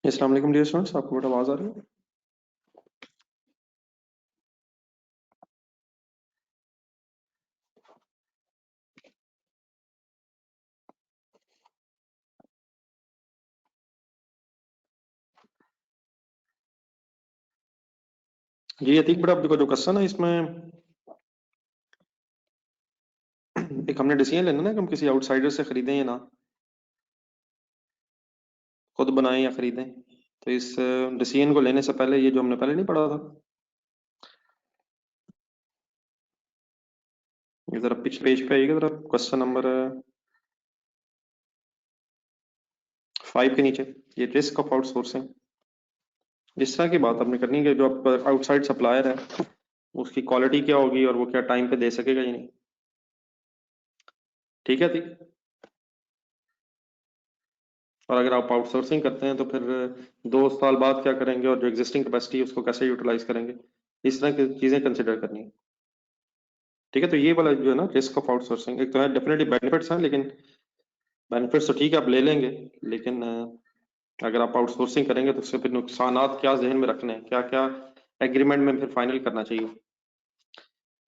अस्सलाम वालेकुम dear students, आपको बेटा आवाज़ आ रही है? जी अतीक बेटा, आपको जो क्वेश्चन है इसमें एक हमने डिसीजन लेना ना कि हम किसी आउटसाइडर से खरीदें या ना, खुद बनाएं या खरीदें। तो इस डिसीजन को लेने से पहले ये जो हमने पहले नहीं पढ़ा था, ये जरा पिछले पेज पे आइएगा, जरा क्वेश्चन नंबर 5 के नीचे, ये रिस्क ऑफ आउटसोर्सिंग। जिस तरह की बात आपने करनी है कि जो आप आउटसाइड सप्लायर है उसकी क्वालिटी क्या होगी और वो क्या टाइम पे दे सकेगा या नहीं। ठीक है अतीक। और अगर आप आउटसोर्सिंग करते हैं तो फिर 2 साल बाद क्या करेंगे और जो एग्जिस्टिंग कैपेसिटी है उसको कैसे यूटिलाइज करेंगे, इस तरह की चीजें कंसिडर करनी है। ठीक है, तो ये वाला जो है ना रिस्क ऑफ आउटसोर्सिंग, एक तो है डेफिनेटली बेनिफिट्स हैं, लेकिन बेनिफिट्स तो ठीक है आप ले लेंगे, लेकिन अगर आप आउटसोर्सिंग करेंगे तो उससे फिर नुकसानात क्या जहन में रखने हैं, क्या क्या एग्रीमेंट में फिर फाइनल करना चाहिए।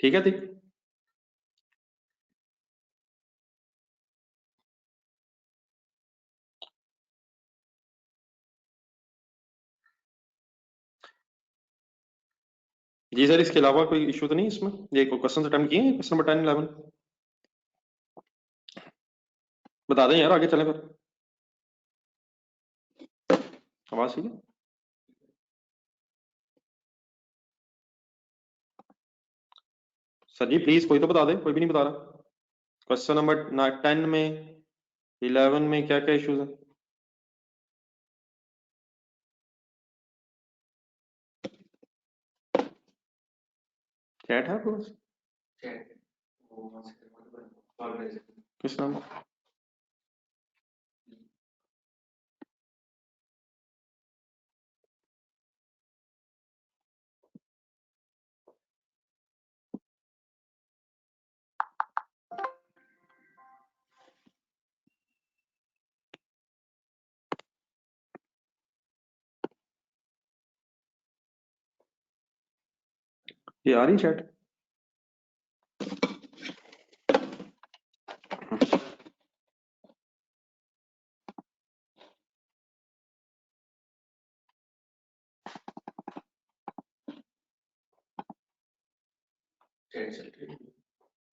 ठीक है ठीक। जी सर, इसके अलावा कोई इशू तो नहीं इसमें? ये कोई क्वेश्चन अटेम्प्ट किए हैं क्वेश्चन नंबर 10 11? बता दें यार, आगे चलें फिर। आवाज ठीक है? सर जी प्लीज कोई तो बता दे, कोई भी नहीं बता रहा। क्वेश्चन नंबर 10 में 11 में क्या क्या इश्यूज हैं? चैट है आपके पास? किस नाम? ये आ रही चैट?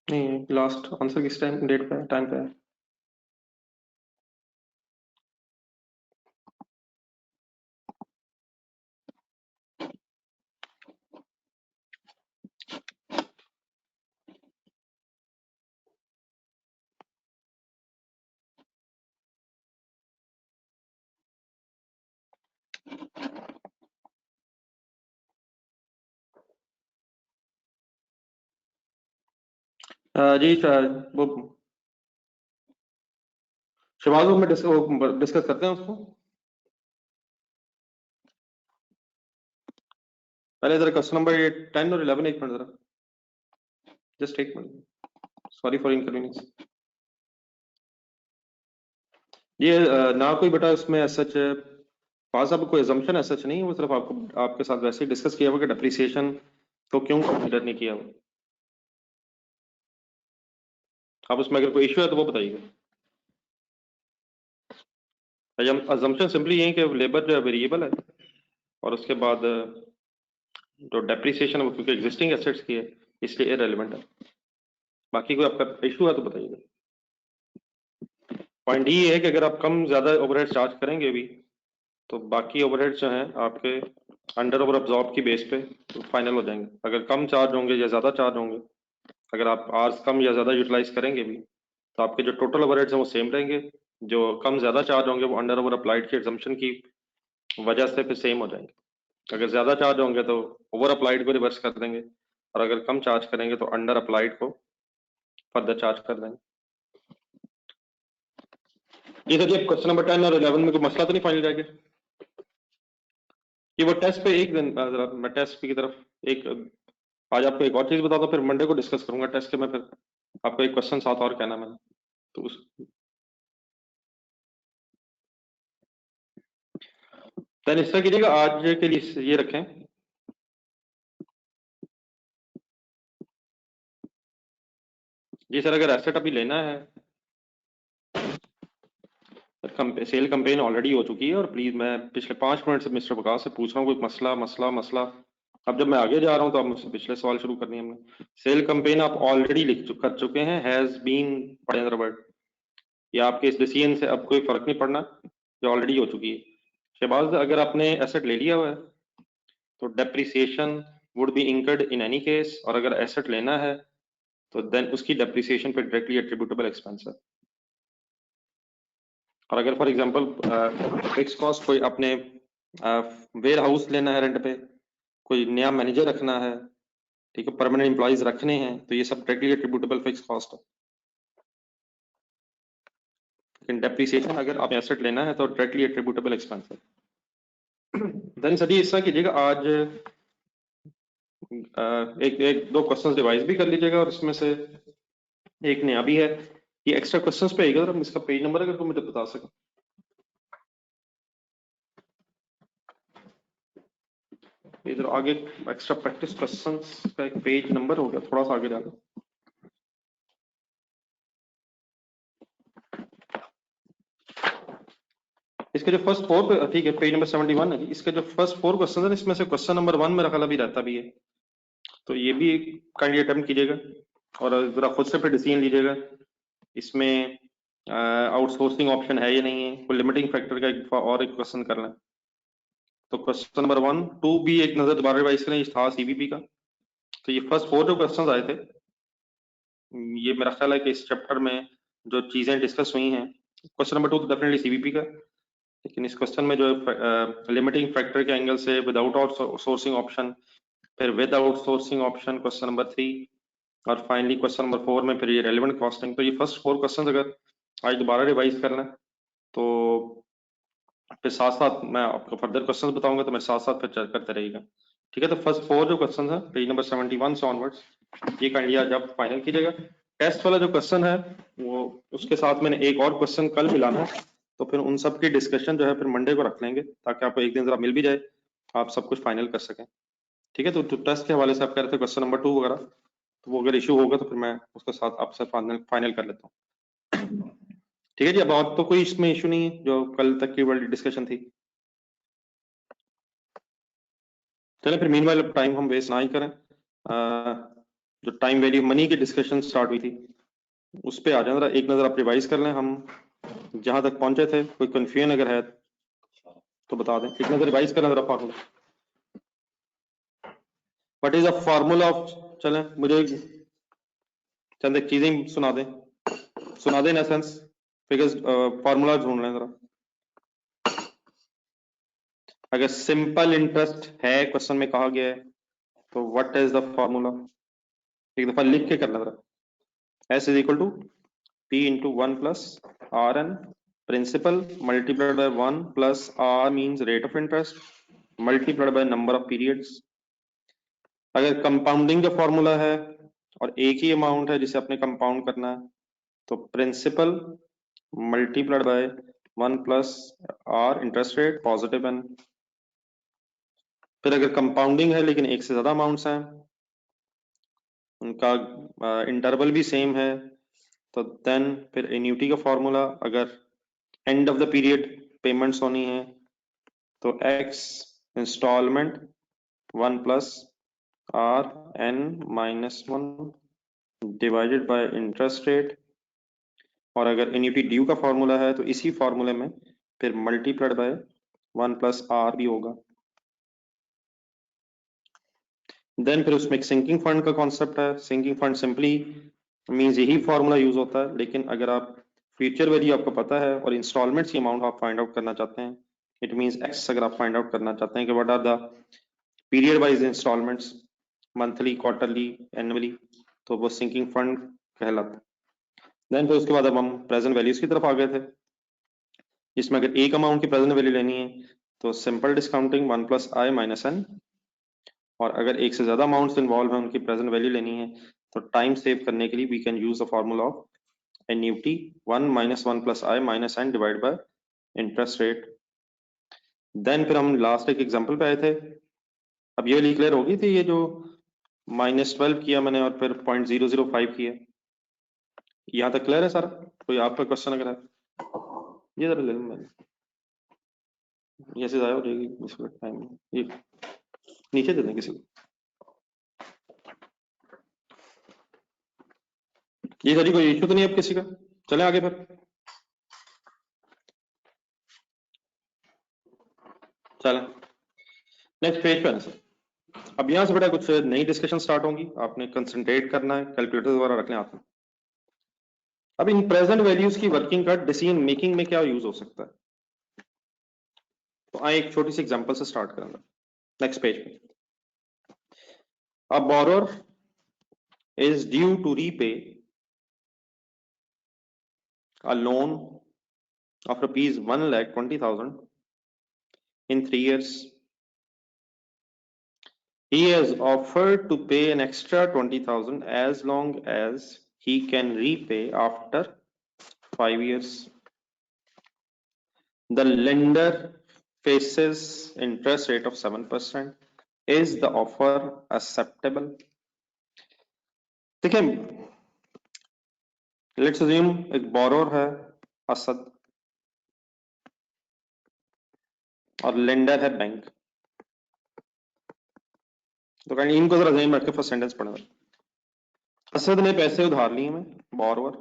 नहीं, लास्ट आंसर किस टाइम डेट पे है, टाइम पे है? जी वो शहबाज, वो में डिस्कस करते हैं उसको। पहले जरा क्वेश्चन नंबर 10 और 11 एक मिनट जरा, जस्ट एक मिनट, सॉरी फॉर इनकन्वीनियंस। ये ना कोई बेटा इसमें सच पास अब कोई assumption सच नहीं है, वो सिर्फ आपको आपके साथ वैसे ही डिस्कस किया हुआ कि डेप्रिसिएशन को क्यों कंसिडर नहीं किया हुआ। आप उसमें अगर कोई इशू है तो वो बताइएगा। assumption सिंपली यही कि लेबर जो है वेरिएबल है, और उसके बाद जो डेप्रिसिएशन है वो क्योंकि एग्जिस्टिंग एसेट्स की है इसलिए इररिलेवेंट है। बाकी कोई आपका इशू है तो बताइएगा। पॉइंट ये है कि अगर आप कम ज्यादा ओवरहेड चार्ज करेंगे भी तो बाकी ओवरहेड जो हैं आपके अंडर ओवर अब्जॉर्ब की बेस पे फाइनल हो जाएंगे। अगर कम चार्ज होंगे या ज्यादा चार्ज होंगे, अगर आप आवर्स कम या ज्यादा यूटिलाइज करेंगे भी तो आपके जो टोटल ओवरहेड्स हैं वो सेम रहेंगे। जो कम ज्यादा चार्ज होंगे वो अंडर ओवर अप्लाइड की एग्जम्पशन की वजह से फिर सेम हो जाएंगे। अगर ज्यादा चार्ज होंगे तो ओवर अप्लाइड को रिवर्स कर देंगे, और अगर कम चार्ज करेंगे तो अंडर अप्लाइड को फर्दर चार्ज कर देंगे। ये सर जी, क्वेश्चन नंबर 10 और 11 में कोई मसला तो नहीं फाइनल रह गया? ये वो टेस्ट पे एक दिन जरा मैं टेस्ट की तरफ एक आज आपको एक और चीज बताता हूँ, फिर मंडे को डिस्कस करूंगा टेस्ट के में, फिर आपको एक क्वेश्चन साथ और कहना मैंने। तो उस देन इस तरह कीजिएगा, आज के लिए ये रखें। जी सर, अगर एसेट अभी लेना है, सेल कंपेन ऑलरेडी हो चुकी है, और प्लीज मैं पिछले 5 मिनट से मिस्टर बकास से पूछ रहा हूँ कोई मसला मसला मसला। अब जब मैं आगे जा रहा हूँ तो आप मुझसे पिछले सवाल शुरू करनी है हमने। सेल कंपेन आप ऑलरेडी कर चुके हैं, हैज बीन पढ़े अंदर वर्ड, ये आपके इस डिसीजन से अब कोई फर्क नहीं पड़ना, जो ऑलरेडी हो चुकी है। शहबाज, अगर आपने एसेट ले लिया हुआ है तो depreciation would be incurred in any case, और अगर एसेट लेना है तो देन उसकी डेप्रिसिएशन पे डायरेक्टली एट्रीब्यूटेबल एक्सपेंस है। और अगर फॉर एग्जांपल फिक्स कॉस्ट कोई अपने वेयर हाउस लेना है रेंट पे, कोई नया मैनेजर रखना है, ठीक है, परमानेंट एम्प्लॉइज रखने हैं, तो ये सब डायरेक्टली एट्रीब्यूटेबल फिक्स कॉस्ट है। लेकिन डेप्रिसिएशन अगर आप एसेट लेना है तो डायरेक्टली एट्रीब्यूटेबल एक्सपेंस है। देन सभी इस तरह कीजिएगा, आज एक एक दो क्वेश्चंस रिवाइज भी कर लीजिएगा, और इसमें से एक नया भी है। ये एक्स्ट्रा क्वेश्चंस पे आएगा, तो इसका पेज नंबर अगर तुम मुझे बता सको। इधर आगे एक्स्ट्रा प्रैक्टिस क्वेश्चंस का एक पेज नंबर हो गया, थोड़ा सा आगे जाना। इसके जो फर्स्ट फोर, ठीक है, पेज नंबर 71 है। इसके जो फर्स्ट फोर क्वेश्चन है, इसमें से क्वेश्चन नंबर 1 मेरा ख्याल अभी रहता भी है, तो ये भी काइंडली अटेम्प्ट कीजिएगा, और जरा खुद से फिर डिसीजन लीजिएगा इसमें आउटसोर्सिंग ऑप्शन है या नहीं है, कोई लिमिटिंग फैक्टर का और एक क्वेश्चन करना है। तो क्वेश्चन नंबर 1 2 भी एक नजर दोबारा रिवाइज करें, ये था सीबीपी का। तो ये फर्स्ट फोर जो क्वेश्चन आए थे, ये मेरा ख्याल है कि इस चैप्टर में जो चीजें डिस्कस हुई हैं, क्वेश्चन नंबर 2 तो डेफिनेटली सीबीपी का, लेकिन इस क्वेश्चन में जो लिमिटिंग फैक्टर के एंगल से विदाउट आउटसोर्सिंग ऑप्शन, फिर with outsourcing option question number 3, और फाइनली क्वेश्चन नंबर 4 में फिर ये रेलेवेंट कॉस्टिंग। तो ये फर्स्ट फोर क्वेश्चन अगर आज दोबारा रिवाइज करना है तो फिर साथ साथ मैं आपको फर्दर क्वेश्चंस बताऊंगा, तो मैं साथ साथ फिर चेक करते रहेगा, ठीक है। तो फर्स्ट फोर जो क्वेश्चन है पेज नंबर 71 से ऑनवर्ड्स, ये काइंडली आज आप फाइनल कीजिएगा। टेस्ट वाला जो क्वेश्चन है वो, उसके साथ मैंने एक और क्वेश्चन कल मिलाना है, तो फिर उन सब की डिस्कशन जो है फिर मंडे को रख लेंगे, ताकि आपको एक दिन जरा मिल भी जाए, आप सब कुछ फाइनल कर सकें, ठीक है। तो टेस्ट के हवाले से आप कह रहे थे क्वेश्चन नंबर 2 वगैरह, तो वो अगर इशू होगा तो फिर मैं उसके साथ आपसे फाइनल कर लेता हूँ, ठीक है जी। अब और तो कोई इसमें इशू नहीं है, जो कल तक की वाली डिस्कशन थी। चले फिर मीनवाइल टाइम हम वेस्ट ना ही करें। जो टाइम वैल्यू मनी की डिस्कशन स्टार्ट हुई थी उस पे आ जाए, जरा एक नजर आप रिवाइज कर लें, हम जहां तक पहुंचे थे, कोई कंफ्यूजन अगर है तो बता दें, एक नजर रिवाइज करें जरा formula. What is the formula of, चलें मुझे चंद एक चीजें सुना दें इन एसेंस, फिगर्स, फार्मूला ढूंढ लें जरा। अगर सिंपल इंटरेस्ट है क्वेश्चन में कहा गया है, तो व्हाट इज द फार्मूला, एक दफा लिख के करना जरा। S is equal to P into 1 plus Rn principal multiplied by 1 plus R means rate of interest multiplied by number of periods। अगर कंपाउंडिंग का फॉर्मूला है और एक ही अमाउंट है जिसे आपने कंपाउंड करना है, तो principal multiplied by 1 plus r interest rate positive n. फिर अगर कंपाउंडिंग है लेकिन एक से ज्यादा अमाउंट्स हैं, उनका इंटरवल भी सेम है, तो देन फिर एन्यूटी का फॉर्मूला, अगर end of the period payments होनी है तो x installment 1 plus r n minus 1 divided by interest rate, और अगर एन्यूटी ड्यू का फॉर्मूला है तो इसी फॉर्मूले में फिर मल्टीप्लाइड बाय 1 प्लस आर भी होगा। देन फिर उसमें एक सिंकिंग फंड का कॉन्सेप्ट है। सिंकिंग फंड सिंपली मींस यही फॉर्मूला यूज होता है, लेकिन अगर आप फ्यूचर वैल्यू आपको पता है और इंस्टॉलमेंट्स की अमाउंट आप फाइंड आउट करना चाहते हैं, इट मींस एक्स अगर आप फाइंड आउट करना चाहते हैं कि what are the period wise installments, monthly, quarterly, annually, तो वो सिंकिंग फंड कहलाता है। देन फिर उसके बाद अब हम प्रेजेंट वैल्यूज की तरफ आ गए थे, जिसमें अगर एक अमाउंट की प्रेजेंट वैल्यू लेनी है तो सिंपल डिस्काउंटिंग 1 प्लस आई माइनस एन, और अगर एक से ज्यादा अमाउंट्स इन्वॉल्व है उनकी प्रेजेंट वैल्यू लेनी है तो टाइम सेव करने के लिए we can use the formula of annuity 1 minus 1 plus I minus N divide by interest rate. Then फिर हम लास्ट एक एग्जांपल पे आए थे। अब ये क्लियर होगी थी, ये जो -12 किया मैंने और फिर 0.005 किया, यहाँ तक क्लियर है सर? कोई आपका क्वेश्चन अगर है? ये जरा ले लूँ मैंने, ये ऐसे ज़ाया हो जाएगी इसका टाइम। ये नीचे दे दें किसी को, ये सर कोई इशू तो नहीं अब किसी का? चले आगे फिर। चलें नेक्स्ट पेज पे ना सर। अब यहाँ से बेटा कुछ नई डिस्कशन स्टार्ट होंगी, आपने कंसंट्रेट करना है, कैलकुलेटर द्वारा रखने हाथ में। अब इन प्रेजेंट वैल्यूज की वर्किंग का डिसीजन मेकिंग में क्या यूज हो सकता है, तो आए एक छोटी सी एग्जांपल से स्टार्ट करेंगे। नेक्स्ट पेज पे, a borrower is due to repay a loan of rupees 1,20,000 in 3 years. He has offered to pay an extra 20,000 as long as he can repay after 5 years. The lender faces interest rate of 7%. Is the offer acceptable? देखिए, let's assume एक borrower है असद और lender है bank. तो कहीं इनको जरा ज़हन में रख के फर्स्ट सेंटेंस पढ़ना। असद ने पैसे उधार लिए हैं बोरोवर,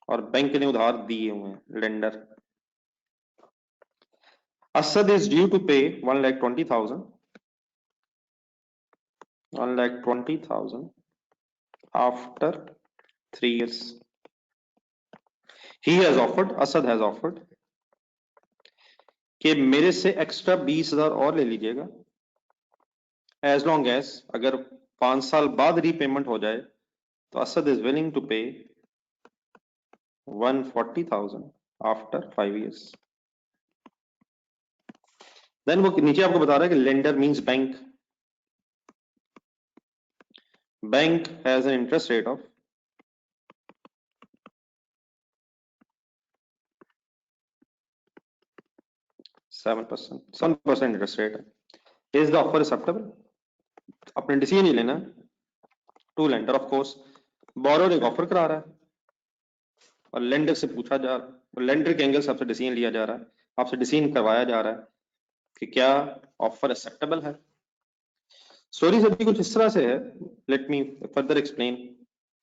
और बैंक ने उधार दिए हुए हैं lender. Asad is due to pay 1,20,000 after 3 years. He has offered, Asad has offered कि मेरे से एक्स्ट्रा 20,000 और ले लीजिएगा, एज लॉन्ग एज, अगर 5 साल बाद रीपेमेंट हो जाए तो असद इज विलिंग टू पे 140,000 आफ्टर 5 years. देन वो नीचे आपको बता रहा है कि lender means bank. Bank has an interest rate of 7% interest rate है। Is the offer acceptable? अपने डिसीजन ही लेना to lender. Of course borrower एक ऑफर करा रहा है और लेंडर से पूछा जा रहा है, लेंडर के एंगल से आपसे डिसीजन लिया जा रहा है, आपसे डिसीजन करवाया जा रहा है कि क्या ऑफर एक्सेप्टेबल है। स्टोरी अभी कुछ इस तरह से है, लेट मी फर्दर एक्सप्लेन,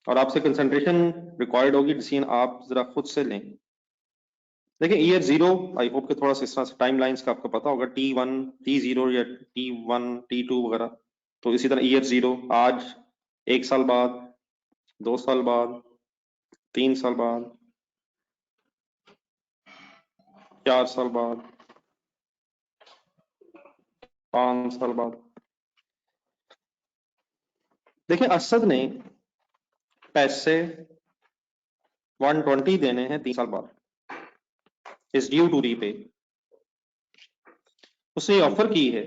और आपसे कंसंट्रेशन रिक्वायर्ड होगी, डिसीजन आप जरा खुद से लें। देखिए ईयर 0, आई होप कि थोड़ा सा इस तरह से टाइम लाइन्स का आपको पता होगा, T1 T0 या T1 T2 वगैरह। तो इसी तरह ईयर 0 आज, 1 साल बाद, 2 साल बाद, 3 साल बाद, 4 साल बाद, 5 साल बाद। देखिए असद ने पैसे 120 देने हैं 3 साल बाद, इज ड्यू टू रीपे। उसने ऑफर की है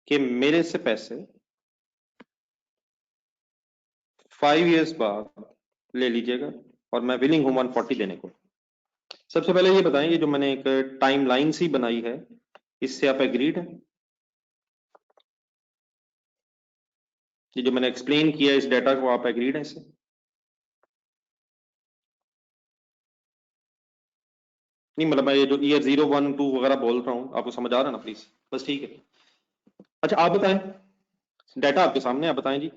कि मेरे से पैसे 5 years बाद ले लीजिएगा और मैं विलिंग हूं 140 देने को। सबसे पहले ये बताएं, ये जो मैंने एक टाइम लाइन सी बनाई है, इससे आप एग्रीड हैं? ये जो मैंने एक्सप्लेन किया इस डेटा को, आप एग्रीड हैं इससे? नहीं मतलब मैं ये जो ईयर 0 1 2 वगैरह बोल रहा हूं, आपको समझ आ रहा है ना प्लीज? बस ठीक है। अच्छा आप बताएं, डेटा आपके सामने, आप बताएं जी,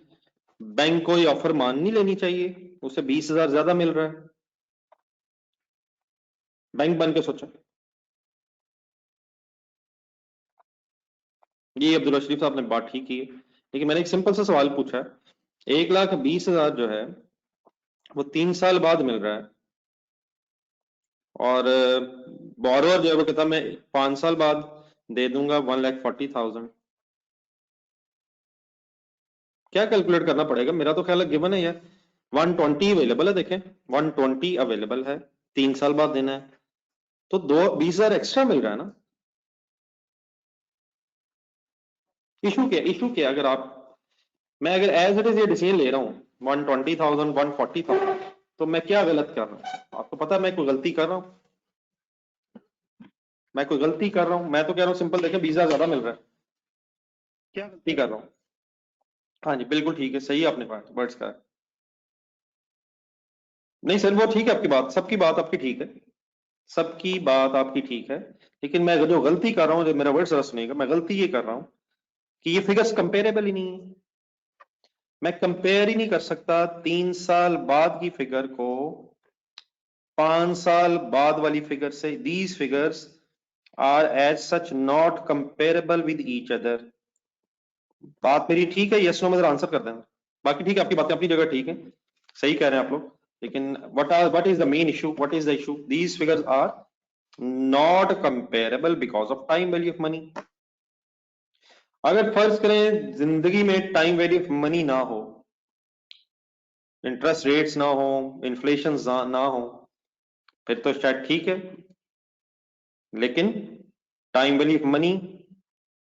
बैंक को ये ऑफर मान नहीं लेनी चाहिए? उसे 20,000 ज्यादा मिल रहा है। बैंक बन के सोचा, ये अब्दुल शरीफ साहब ने बात ठीक की है, लेकिन मैंने एक सिंपल सा सवाल पूछा है। 1,20,000 जो है वो 3 साल बाद मिल रहा है, और बोरोवर जो है वो कहता मैं 5 साल बाद दे दूंगा 1,40,000। क्या कैलकुलेट करना पड़ेगा? मेरा तो ख्याल है गिवन है यार, 120 अवेलेबल है, देखें 120 अवेलेबल है, 3 साल बाद देना है, तो 20,000 एक्स्ट्रा मिल रहा है ना। इशू क्या अगर आप, मैं अगर एज इट इज ये डिसीजन ले रहा हूँ 120,000 140,000, तो मैं क्या गलत कर रहा हूँ? आपको पता है मैं कोई गलती कर रहा हूँ? मैं कोई गलती कर रहा हूं? मैं तो कह रहा हूं सिंपल, देखें 20,000 ज्यादा मिल रहा है, क्या गलती कर रहा हूं? हाँ जी बिल्कुल ठीक है, सही है आपने बात वर्ड्स का। नहीं सर वो ठीक है आपकी बात, सबकी बात आपकी ठीक है, सबकी बात आपकी ठीक है, लेकिन मैं जो गलती कर रहा हूँ, जो मेरा वर्ड जरा सुनिएगा, मैं गलती ये कर रहा हूँ कि ये फिगर्स कंपेरेबल ही नहीं है। मैं कंपेयर ही नहीं कर सकता 3 साल बाद की फिगर को 5 साल बाद वाली फिगर से। These figures are as such not comparable with each other. बात मेरी ठीक है, यस नो में आंसर कर देना। बाकी ठीक है, आपकी बातें अपनी जगह ठीक है, सही कह रहे हैं आप लोग, लेकिन what is the main issue, what is the issue? These figures are not comparable because of time value of money. अगर फर्ज करें जिंदगी में टाइम वैल्यू ऑफ मनी ना हो, इंटरेस्ट रेट्स ना हो, इन्फ्लेशन ना हो, फिर तो शायद ठीक है, लेकिन टाइम वैल्यू ऑफ मनी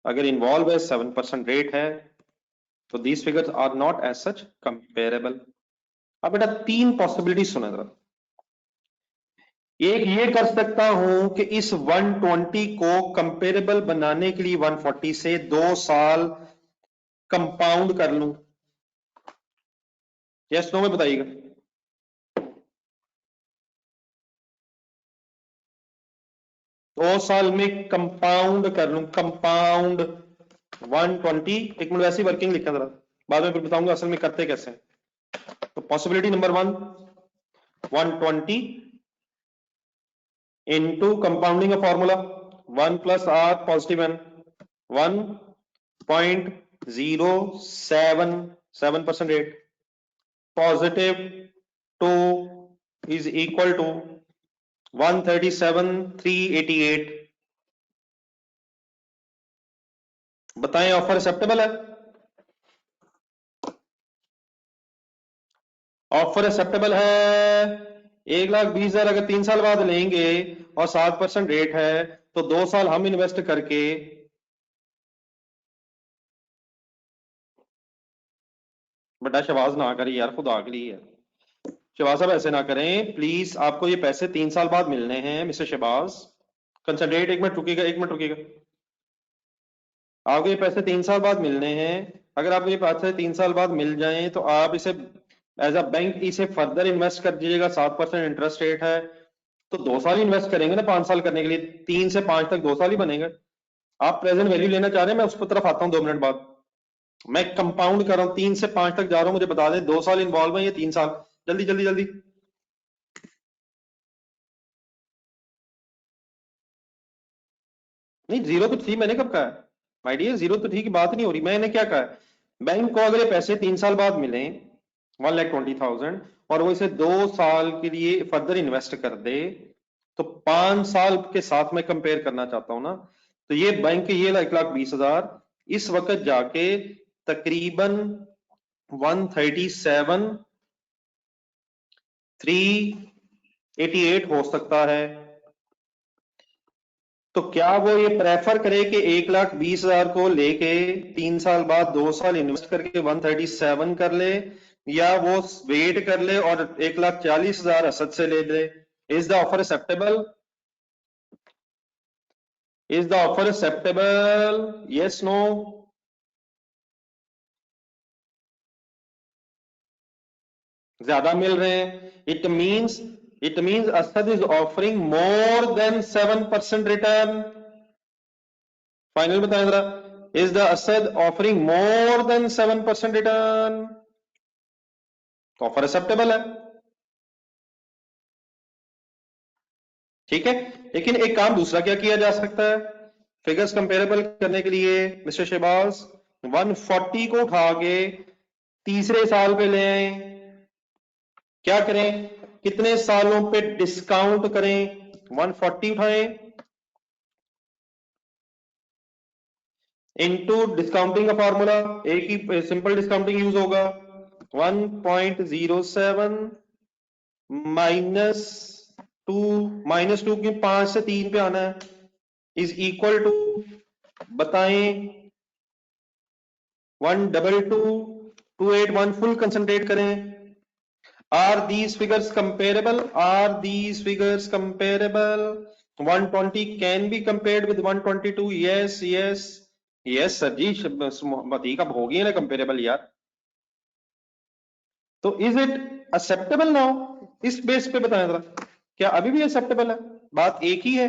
अगर इन्वॉल्व है, 7% रेट है, तो these figures are not as such comparable. अब बेटा तीन पॉसिबिलिटी सुना जरा। एक ये कर सकता हूं कि इस 120 को कंपेरेबल बनाने के लिए 140 से 2 साल कंपाउंड कर लूं। यस नो में बताइएगा। 2 साल में कंपाउंड कर लूं, कंपाउंड 120। एक मिनट वैसी वर्किंग लिखा जरा, बाद में फिर बताऊंगा असल में करते कैसे हैं। तो possibility number 1, 120 into compounding a formula 1 plus r positive n 1.077% rate positive 2 is equal to 137,388। बताएं ऑफर एक्सेप्टेबल है? ऑफर एक्सेप्टेबल है। 1,20,000 अगर 3 साल बाद लेंगे और 7% रेट है, तो 2 साल हम इन्वेस्ट करके, बेटा शबाज ना करिए यार, खुदा के लिए शबाज साहब ऐसे ना करें प्लीज, आपको ये पैसे 3 साल बाद मिलने हैं मिस्टर शबाज। कंसंट्रेट, एक मिनट रुकिएगा, एक मिनट रुकिएगा। आपको ये पैसे 3 साल बाद मिलने हैं, अगर आपको ये पैसे 3 साल बाद मिल जाएं तो आप इसे एज अ बैंक इसे फर्दर इन्वेस्ट कर दीजिएगा, 7% इंटरेस्ट रेट है, तो 2 साल इन्वेस्ट करेंगे ना, 5 साल करने के लिए, 3 से 5 तक 2 साल ही बनेगा। आप प्रेजेंट वैल्यू लेना चाह रहे हैं, मैं उस तरफ आता हूँ 2 मिनट बाद। मैं कंपाउंड कर रहा हूँ, 3 से 5 तक जा रहा हूँ, मुझे बता दें 2 साल इन्वॉल्व है या 3 साल। जल्दी जल्दी जल्दी। नहीं जीरो तो थी, मैंने कब कहा है माय डियर, जीरो तो ठीक बात नहीं हो रही, मैंने क्या कहा है? बैंक को अगर ये पैसे 3 साल बाद मिले 1,20,000 और वो इसे 2 साल के लिए फर्दर इन्वेस्ट कर दे, तो 5 साल के साथ मैं कंपेयर करना चाहता हूं ना, तो ये बैंक ये 1,20,000 इस वक्त जाके तकरीबन 137,388 हो सकता है। तो क्या वो ये प्रेफर करे कि 1,20,000 को लेके 3 साल बाद 2 साल इन्वेस्ट करके 137 कर ले, या वो वेट कर ले और 1,40,000 असद से ले ले? Is the offer acceptable? Is the offer acceptable? Yes no? ज्यादा मिल रहे हैं, it means Asad is offering more than 7% return. Final बताएं जरा, is the Asad offering more than 7% return? Offer acceptable है, ठीक है। लेकिन एक काम दूसरा क्या किया जा सकता है फिगर्स कंपेरेबल करने के लिए मिस्टर शहबाज? 140 को उठा के तीसरे साल पे ले आए, क्या करें, कितने सालों पे डिस्काउंट करें? 140 उठाएं इनटू डिस्काउंटिंग का फॉर्मूला, एक ही सिंपल डिस्काउंटिंग यूज होगा, 1.07 माइनस टू, -2 की 5 से 3 पे आना है, इज इक्वल टू, बताएं, 122,281। फुल कंसंट्रेट करें। Are these figures comparable? Are these figures comparable? 120 can be compared with 122। Yes yes yes sir जी, मोहम्मद अब होगी ना कंपेरेबल यार। तो इज इट एक्सेप्टेबल नाउ? इस बेस पे बताएं जरा, क्या अभी भी एक्सेप्टेबल है? बात एक ही है,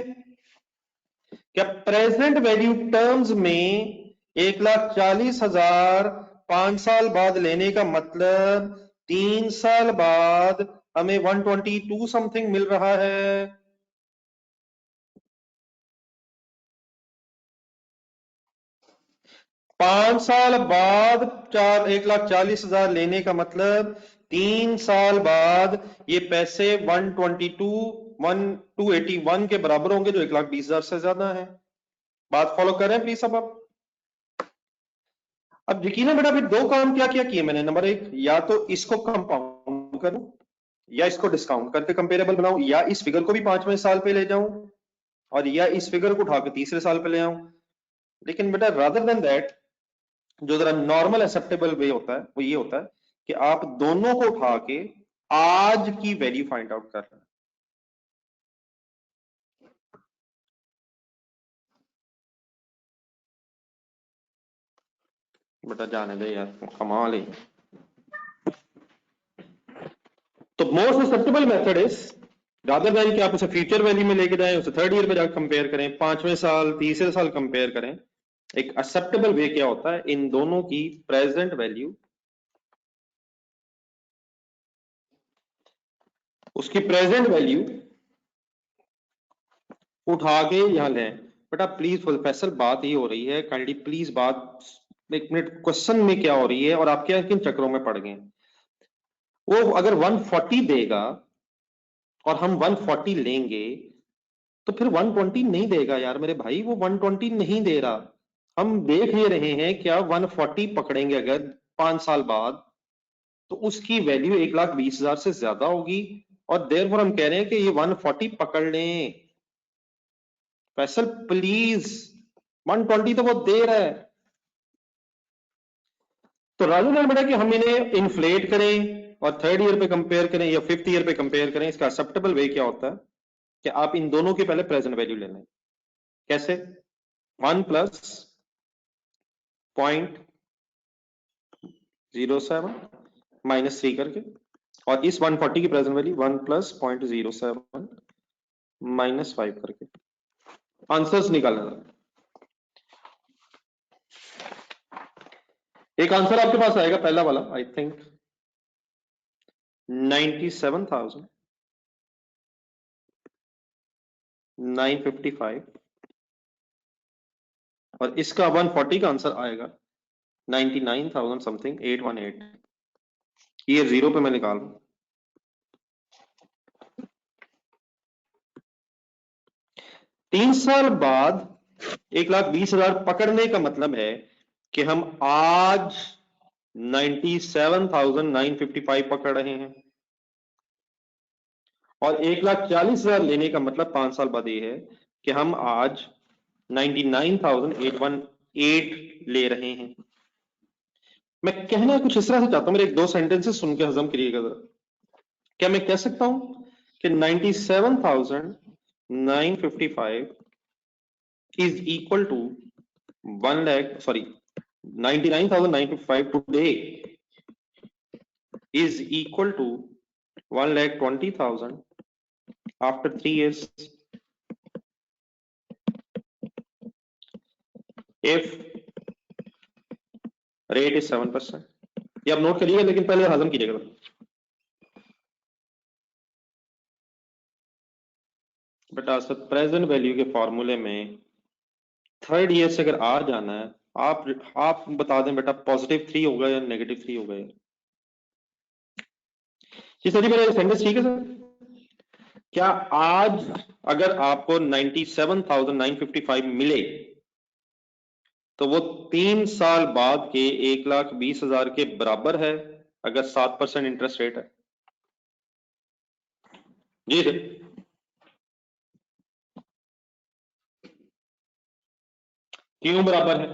क्या प्रेजेंट वैल्यू टर्म्स में 1,40,000 5 साल बाद लेने का मतलब 3 साल बाद हमें 122 समथिंग मिल रहा है? 5 साल बाद 1,40,000 लेने का मतलब 3 साल बाद ये पैसे 121 के बराबर होंगे, जो 1,20,000 से ज्यादा है। बात फॉलो कर रहे हैं प्लीज सब? अब यकीन बेटा फिर दो काम क्या क्या किए मैंने। नंबर एक, या तो इसको कंपाउंड करूं या इसको डिस्काउंट करके कंपेरेबल बनाऊं, या इस फिगर को भी 5वें साल पे ले जाऊं और या इस फिगर को उठा के तीसरे साल पे ले आऊं। लेकिन बेटा रादर देन दैट, जो जरा नॉर्मल एक्सेप्टेबल वे होता है वो ये होता है कि आप दोनों को उठा के आज की वैल्यू फाइंड आउट कर रहे हैं। बेटा जाने दे यार, कमाल है। तो most acceptable method is rather than कि आप उसे फ्यूचर वैल्यू में लेके जाएं, उसे थर्ड ईयर पे जाकर कंपेयर करें, 5वें साल तीसरे साल कंपेयर करें। एक एक्सेप्टेबल वे क्या होता है, इन दोनों की प्रेजेंट वैल्यू, उसकी प्रेजेंट वैल्यू उठा के यहां लें। बेटा प्लीज फैसल बात ही हो रही है, काइंडली प्लीज बात, एक मिनट, क्वेश्चन में क्या हो रही है और आप क्या किन चक्रों में पड़ गए? वो अगर 140 देगा और हम 140 लेंगे तो फिर 120 नहीं देगा यार मेरे भाई, वो 120 नहीं दे रहा। हम देख ये रहे हैं क्या 140 पकड़ेंगे अगर 5 साल बाद, तो उसकी वैल्यू 1,20,000 से ज्यादा होगी, और देयरफॉर हम कह रहे हैं कि ये 140 पकड़ लें। फैसल प्लीज, 120 तो वो दे रहा है। तो राजू ने बेटा कि हम इन्हें इन्फ्लेट करें और थर्ड ईयर पे कंपेयर करें या फिफ्थ ईयर पे कंपेयर करें, इसका एक्सेप्टेबल वे क्या होता है कि आप इन दोनों की पहले प्रेजेंट वैल्यू ले लें। कैसे? 1 प्लस 0.07 माइनस 3 करके, और इस 140 की प्रेजेंट वैल्यू 1 प्लस 0.07 माइनस 5 करके आंसर्स निकालना। एक आंसर आपके पास आएगा पहला वाला, आई थिंक 97,955, और इसका 140 का आंसर आएगा 99,000 समथिंग 818। ये जीरो पे मैं निकाल रहा हूं। 3 साल बाद 1,20,000 पकड़ने का मतलब है कि हम आज 97,955 पकड़ रहे हैं, और 1,40,000 लेने का मतलब 5 साल बाद ये है कि हम आज 99,818 ले रहे हैं। मैं कहना कुछ इस तरह से चाहता हूं, मेरे एक दो सेंटेंसेस सुन के हजम करिएगा जरा। क्या मैं कह सकता हूं कि 97,955 is equal to 99,955 today is equal to 1,20,000 after 3 years if rate is 7%? ये आप नोट करिएगा, लेकिन पहले हजम कीजिएगा। बेटा सर प्रेजेंट वैल्यू के फॉर्मूले में थर्ड ईयर से अगर आ जाना है, आप बता दें बेटा पॉजिटिव 3 होगा या नेगेटिव 3 होगा? जी सर जी, मेरा सेंटेंस ठीक है सर? क्या आज अगर आपको 97,955 मिले तो वो 3 साल बाद के 1,20,000 के बराबर है अगर 7% इंटरेस्ट रेट है? जी सर। क्यों बराबर है?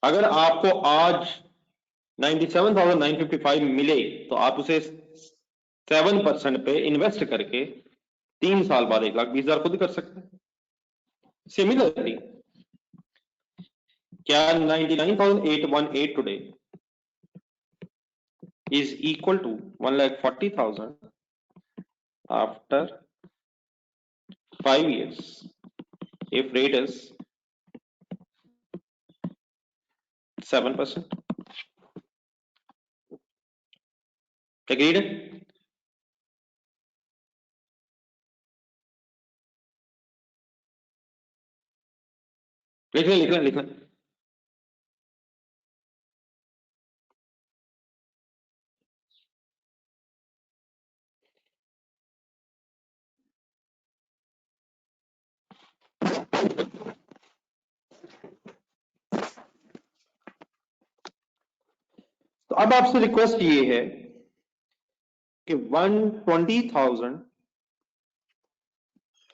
अगर आपको आज 97,955 मिले तो आप उसे 7% पे इन्वेस्ट करके 3 साल बाद 1,20,000 खुद कर सकते हैं। सिमिलरली क्या 99,818 today is equal to 1,40,000 after 5 years if rate is 7%? Agreed? लिख लें। तो अब आपसे रिक्वेस्ट ये है कि 120,000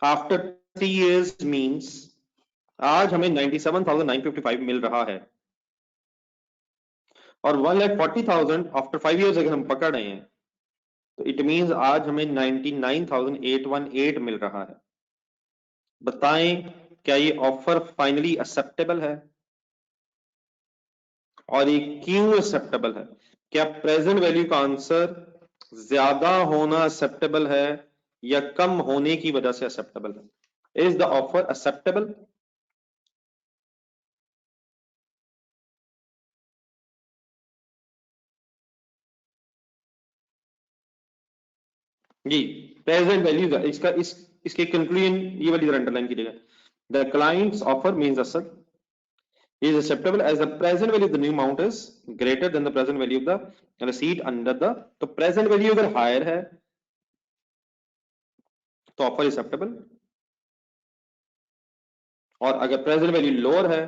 आफ्टर 3 years मींस आज हमें 97,955 मिल रहा है और 1,40,000 आफ्टर 5 years अगर हम पकड़ रहे हैं तो इट मींस आज हमें 99,818 मिल रहा है। बताएं क्या ये ऑफर फाइनली एक्सेप्टेबल है और ये क्यों एक्सेप्टेबल है? क्या प्रेजेंट वैल्यू का आंसर ज्यादा होना एक्सेप्टेबल है या कम होने की वजह से एक्सेप्टेबल है? Is the offer acceptable? जी प्रेजेंट वैल्यू इसके कंक्लूजन ये वाली अंडरलाइन कीजिएगा। द क्लाइंट्स ऑफर मींस असर is acceptable as the present value of the new amount is greater than the present value of the receipt under the, तो present value अगर higher है तो offer acceptable और अगर present value lower है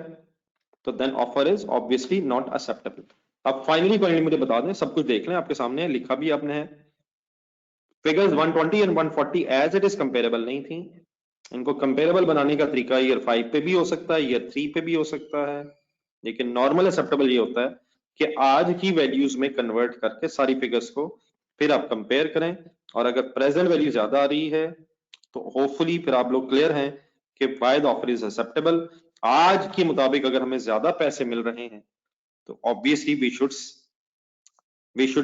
तो then offer is obviously not acceptable. अब finally मुझे बता दें, सब कुछ देख लें, आपके सामने लिखा भी आपने है। Figures 120 and 140 as it is comparable नहीं थी। इनको कंपेरेबल बनाने का तरीका ईयर 5 पे भी हो सकता है, ईयर 3 पे भी हो सकता है, लेकिन नॉर्मल एक्सेप्टेबल ये होता है कि आज की वैल्यूज में कन्वर्ट करके सारी फिगर्स को फिर आप कंपेयर करें और अगर प्रेजेंट वैल्यू ज्यादा आ रही है तो होपफुली फिर आप लोग क्लियर हैं कि why the offer is acceptable. आज के मुताबिक अगर हमें ज्यादा पैसे मिल रहे हैं तो obviously we should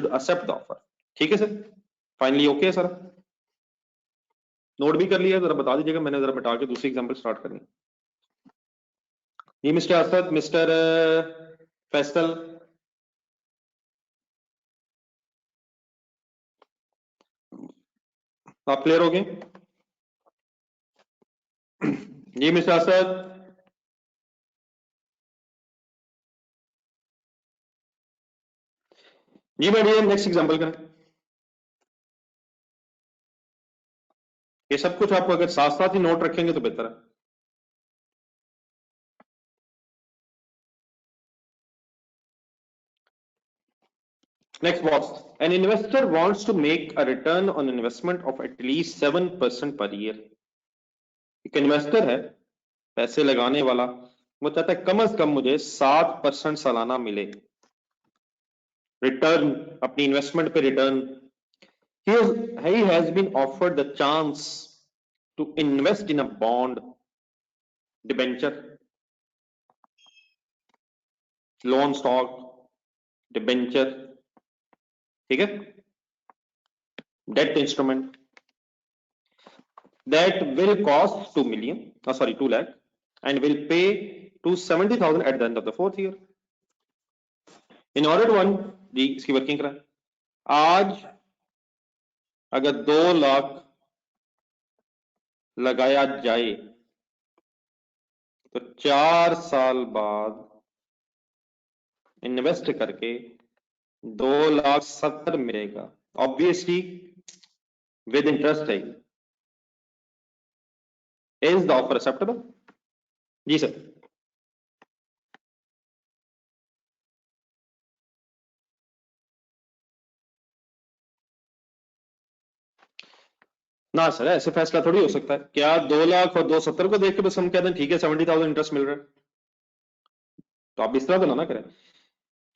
accept the offer. ठीक है सर, फाइनली ओके है सर? नोट भी कर लिया, जरा बता दीजिएगा, मैंने जरा बता के दूसरी एग्जांपल स्टार्ट करनी। जी मिस्टर असद, मिस्टर फैसल, आप क्लियर हो गए? जी मिस्टर असद, जी बढ़िया, नेक्स्ट एग्जांपल करें। ये सब कुछ आपको अगर साथ साथ ही नोट रखेंगे तो बेहतर है। Next box. An investor wants to make a return on investment of at least 7% per year. एक इन्वेस्टर है, पैसे लगाने वाला, वो चाहता है कम से कम मुझे 7% सालाना मिले रिटर्न, अपनी इन्वेस्टमेंट पे return. He has been offered the chance to invest in a bond, debenture, loan stock, debenture, ठीक है, debt instrument that will cost 2 lakh and will pay to 70,000 at the end of the 4th year. In order to earn, जी इसकी working करें। आज अगर 2 लाख लगाया जाए तो 4 साल बाद इन्वेस्ट करके 2,70,000 मिलेगा, ऑब्वियसली विद इंटरेस्ट है। Is the offer acceptable? जी सर। ना सर, ऐसे फैसला थोड़ी हो सकता है। क्या 2 लाख और 270 को देख के बस हम कहते हैं ठीक है 70,000 इंटरेस्ट मिल रहा है? तो आप इस तरह तो ना करें।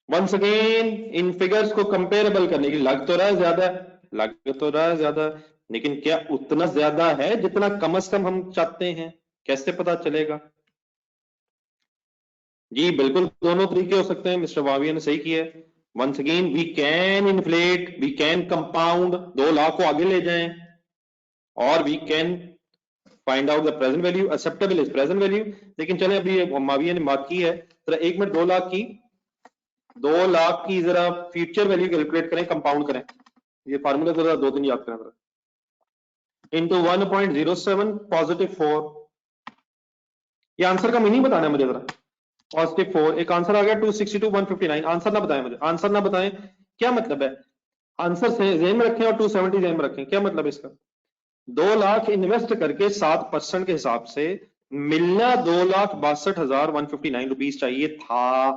वंस अगेन इन फिगर्स को कंपेरेबल करने की, लग तो रहा है ज्यादा, लग तो रहा है ज्यादा, लेकिन क्या उतना ज्यादा है जितना कम से कम हम चाहते हैं? कैसे पता चलेगा? जी बिल्कुल, दोनों तरीके हो सकते हैं, मिस्टर वाविया ने सही किया है। Once again we can inflate, we can compound, 2 lakh को आगे ले जाएं, और we can find out the present value, acceptable is present value. लेकिन चले, अभी माविया ने बात की है, जरा 1 मिनट, 2 लाख की जरा फ्यूचर वैल्यू कैलकुलेट करें, कंपाउंड करें। ये फार्मूला जरा 2 दिन याद करें जरा। इंटू 1.07 +4, ये आंसर का मीनिंग बताना है मुझे जरा। +4, एक आंसर आ गया 262,159। आंसर ना बताएं मुझे, आंसर ना बताएं, क्या मतलब है? आंसर से जेन में रखें और 270 जेन में रखें, क्या मतलब है इसका? 2 लाख इन्वेस्ट करके 7% के हिसाब से मिलना 2,62,159 रुपीज चाहिए था।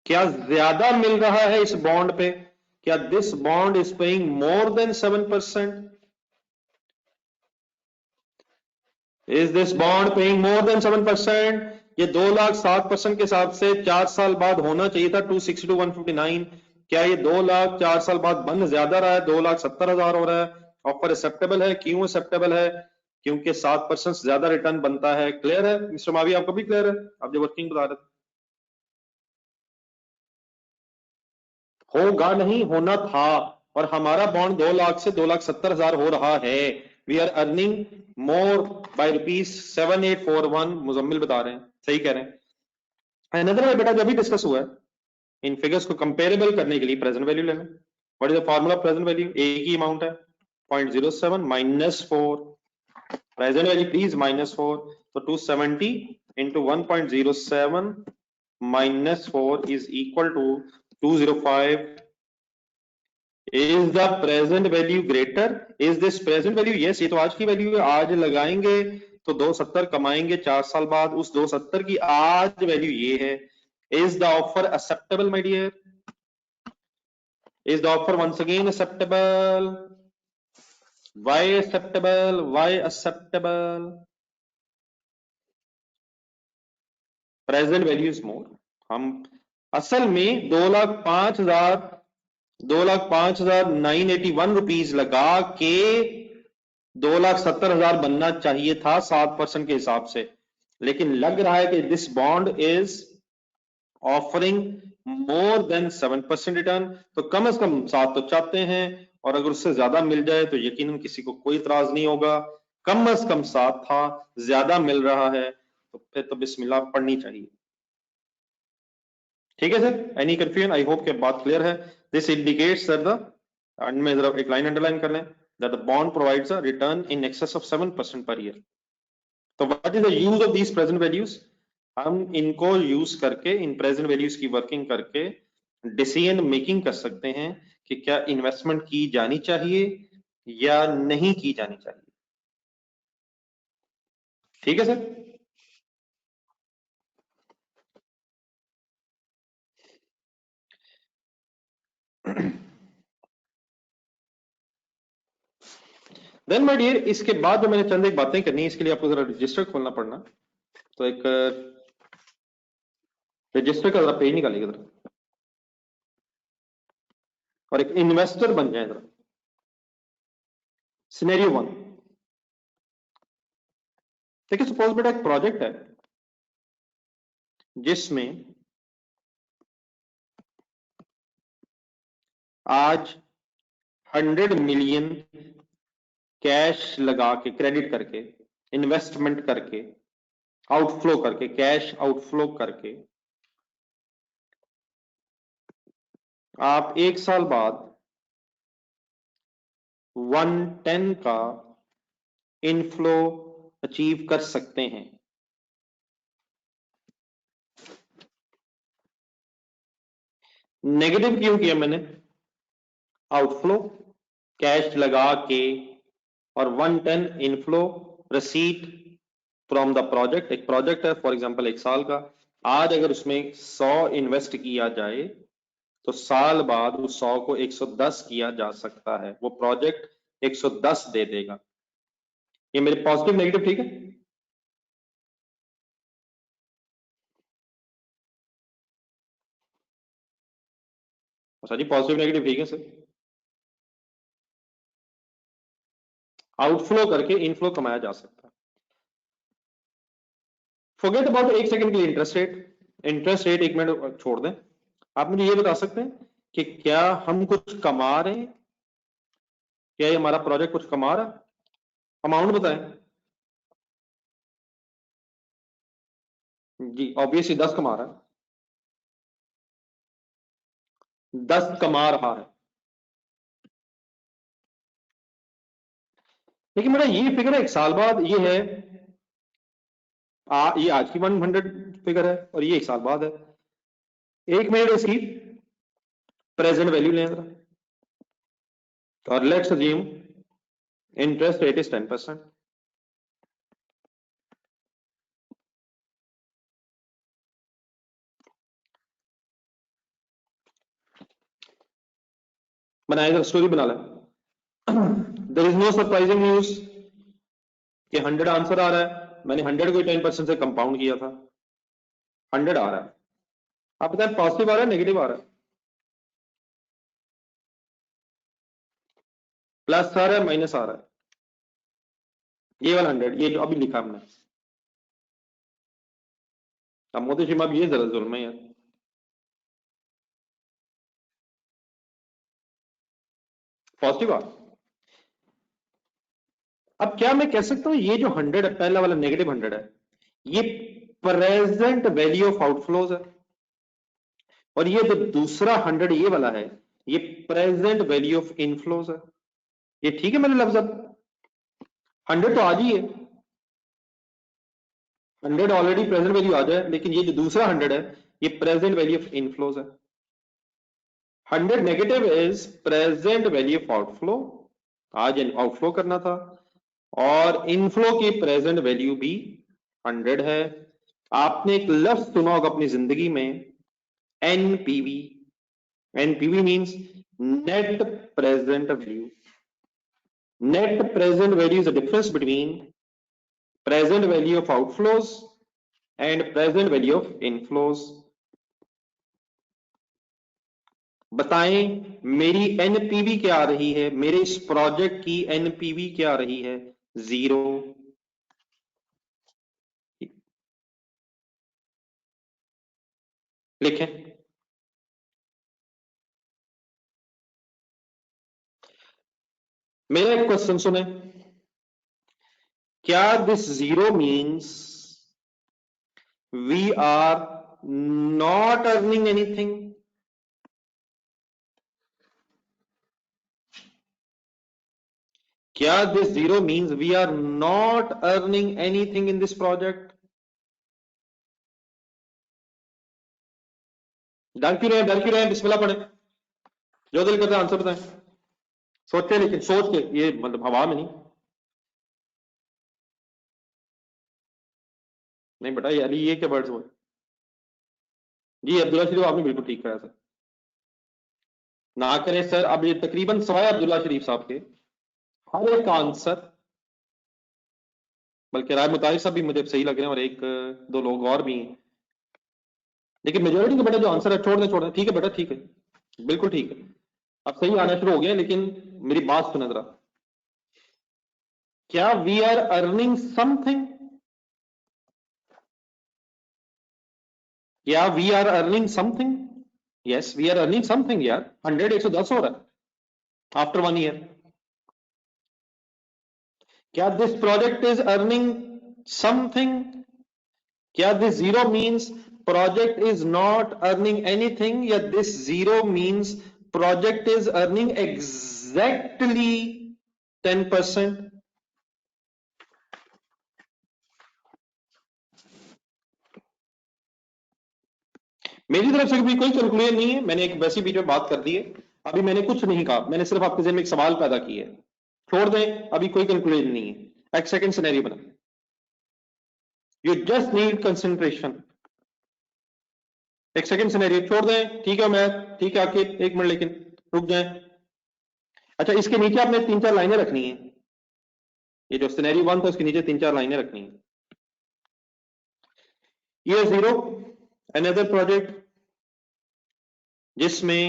क्या ज्यादा मिल रहा है इस बॉन्ड पे? क्या this bond is paying more than 7%? Is this bond paying more than 7%? ये 2 लाख 7% के हिसाब से 4 साल बाद होना चाहिए था 262,159। क्या ये 2 लाख 4 साल बाद बन ज्यादा रहा है, 2,70,000 हो रहा है? ऑफर एक्सेप्टेबल है। क्यों एक्सेप्टेबल है? क्योंकि 7% ज्यादा रिटर्न बनता है। क्लियर है मिस्टर मावी, आपको भी क्लियर है? आप जो वर्किंग बता रहे थे, होगा नहीं, होना था। और हमारा बॉन्ड 2 लाख से 2,70,000 हो रहा है। We are earning more by ₹7841, Muzammil बता रहे हैं, सही कह रहे हैं। अनदर में बेटा जो अभी डिस्कस हुआ है, इन फिगर्स को कंपेरेबल करने के लिए प्रेजेंट वैल्यू लेना। What is the formula present value? एक ही अमाउंट है, 0.07 -4, प्रेजेंट वैल्यू प्लीज -4। तो 270 into 1.07 -4 is equal to 205। Is the present value greater? Is this present value? Yes, ये तो आज की वैल्यू है। आज लगाएंगे तो 270 कमाएंगे 4 साल बाद, उस 270 की आज वैल्यू ये है। Is the offer acceptable my dear? Is the offer once again acceptable? Why acceptable? Why acceptable? Present value is more. हम असल में 2,05,981 रुपीज लगा के 2,70,000 बनना चाहिए था 7% के हिसाब से। लेकिन लग रहा है कि this bond is offering more than 7% return. तो कम से कम 7 तो चाहते हैं, और अगर उससे ज्यादा मिल जाए तो यकीनन किसी को कोई इतराज नहीं होगा। कम से कम 7 था, ज्यादा मिल रहा है तो फिर तो बिस्मिल्लाह पढ़नी चाहिए। ठीक है sir, any confusion? I hope कि बात क्लियर है। This indicates that the, end में जरा एक लाइन अंडरलाइन कर लें, that the bond provides a return in excess of 7% per year. तो what is the use of these present values? हम इनको यूज करके, इन प्रेजेंट वैल्यूज की वर्किंग करके डिसीजन मेकिंग कर सकते हैं कि क्या इन्वेस्टमेंट की जानी चाहिए या नहीं की जानी चाहिए। ठीक है सर? देन माय डियर, इसके बाद जो मैंने चंद एक बातें करनी है, इसके लिए आपको जरा रजिस्टर खोलना पड़ना। तो एक रजिस्टर का जरा पेज निकालिएगा जरा, और एक इन्वेस्टर बन जाए जरा। सिनेरियो 1, देखिए सपोज बेटा एक प्रोजेक्ट है जिसमें आज 100 मिलियन कैश लगा के, क्रेडिट करके, इन्वेस्टमेंट करके, आउटफ्लो करके, कैश आउटफ्लो करके, आप 1 साल बाद 110 का इनफ्लो अचीव कर सकते हैं। नेगेटिव क्यों किया मैंने? आउटफ्लो, कैश लगा के, और 110 inflow, receipt from the project. एक प्रोजेक्ट है फॉर एग्जांपल 1 साल का, आज अगर उसमें 100 इन्वेस्ट किया जाए तो साल बाद उस 100 को 110 किया जा सकता है, वो प्रोजेक्ट 110 दे देगा। ये मेरे पॉजिटिव नेगेटिव, ठीक है? अच्छा जी, पॉजिटिव नेगेटिव ठीक है सर। आउटफ्लो करके इनफ्लो कमाया जा सकता है। फॉरगेट अबाउट एक सेकंड के लिए इंटरेस्ट रेट। इंटरेस्ट रेट एक मिनट छोड़ दें। आप मुझे ये बता सकते हैं कि क्या हम कुछ कमा रहे हैं? क्या ये हमारा प्रोजेक्ट कुछ कमा रहा है? अमाउंट बताएं जी। ऑब्वियसली 10 कमा रहा है, 10 कमा रहा है। लेकिन मेरा ये फिगर है, एक साल बाद ये है, ये आज की 100 फिगर है और ये एक साल बाद है। एक मिनट इसकी प्रेजेंट वैल्यू लें जरा, और let's assume interest rate is 10%। बनाए जरा, स्टोरी बना लें। There is no surprising news कि 100 आंसर आ रहा है। मैंने 100 को 10% से कंपाउंड किया था, 100 आ रहा है। आप बताएं पॉजिटिव आ रहा है नेगेटिव आ रहा है? प्लस आ रहा है माइनस आ रहा है? ये वाला 100, ये जो अभी लिखा हमने। अब मोदी जी अब ये जरा जुल्म है यार। पॉजिटिव आ, अब क्या मैं कह सकता हूं ये जो 100 है, पहला वाला नेगेटिव 100 है, ये प्रेजेंट वैल्यू ऑफ आउटफ्लोज है। और ये जो दूसरा 100 ये वाला है, ये प्रेजेंट वैल्यू ऑफ इनफ्लोज है। ये ठीक है मेरे लफ्ज? अब 100 तो आज ही है, 100 ऑलरेडी प्रेजेंट वैल्यू आ जाए, लेकिन ये जो दूसरा 100 है ये प्रेजेंट वैल्यू ऑफ इनफ्लोज है। 100 negative is present value of outflow, आज आउटफ्लो करना था, और इनफ्लो की प्रेजेंट वैल्यू भी 100 है। आपने एक लफ्ज सुना होगा अपनी जिंदगी में, NPV. NPV means net present value. Net present value is the difference between present value of outflows and present value of inflows. बताएं मेरी एनपीवी क्या आ रही है, मेरे इस प्रोजेक्ट की एनपीवी क्या आ रही है? 0। लिखें। मेरा एक क्वेश्चन सुने, क्या this 0 means we are not earning anything? क्या this 0 means we are not earning anything in this project? डर क्यों रहे, डर क्यों रहे? बिस्मिल्लाह पढ़े, जो दिल करता है आंसर बताएं। सोचे, लेकिन सोच के, ये मतलब हवा में नहीं। नहीं बेटा, ये अली ये क्या वर्ड्स हुए? जी अब्दुल्ला शरीफ, आपने बिल्कुल ठीक कहा सर। ना करें सर, अब ये तकरीबन सवाए अब्दुल्ला शरीफ साहब के हर एक का आंसर, बल्कि राय मुतारिक साहब भी मुझे सही लग रहे हैं, और एक दो लोग और भी हैं, लेकिन मेजोरिटी का बेटा जो आंसर है, छोड़ दें छोड़ दें, ठीक है बेटा ठीक है, बिल्कुल ठीक है। अब सही आना शुरू हो गया, लेकिन मेरी बात सुने जरा। क्या वी आर अर्निंग समथिंग? क्या we are earning something? Yes we are earning something यार। 100 110 हो रहा है आफ्टर 1 ईयर। क्या this project is earning something? क्या this 0 means project is not earning anything, या this 0 means project is earning exactly 10%? मेरी तरफ से भी कोई कंक्लूजन नहीं है, मैंने एक वैसी बीच में बात कर दी है। अभी मैंने कुछ नहीं कहा, मैंने सिर्फ आपके जहन में एक सवाल पैदा किया है। छोड़ दें, अभी कोई कंक्लूजन नहीं है। एक सेकंड सिनेरियो बना, यू जस्ट नीड कंसंट्रेशन। एक सेकंड सिनेरियो छोड़ दें, ठीक है मैं, ठीक है आके एक मिनट, लेकिन रुक जाए। अच्छा, इसके नीचे आपने 3-4 लाइनें रखनी है। ये जो सिनेरियो 1 था उसके नीचे 3-4 लाइनें रखनी है। ये 0 अनदर प्रोजेक्ट जिसमें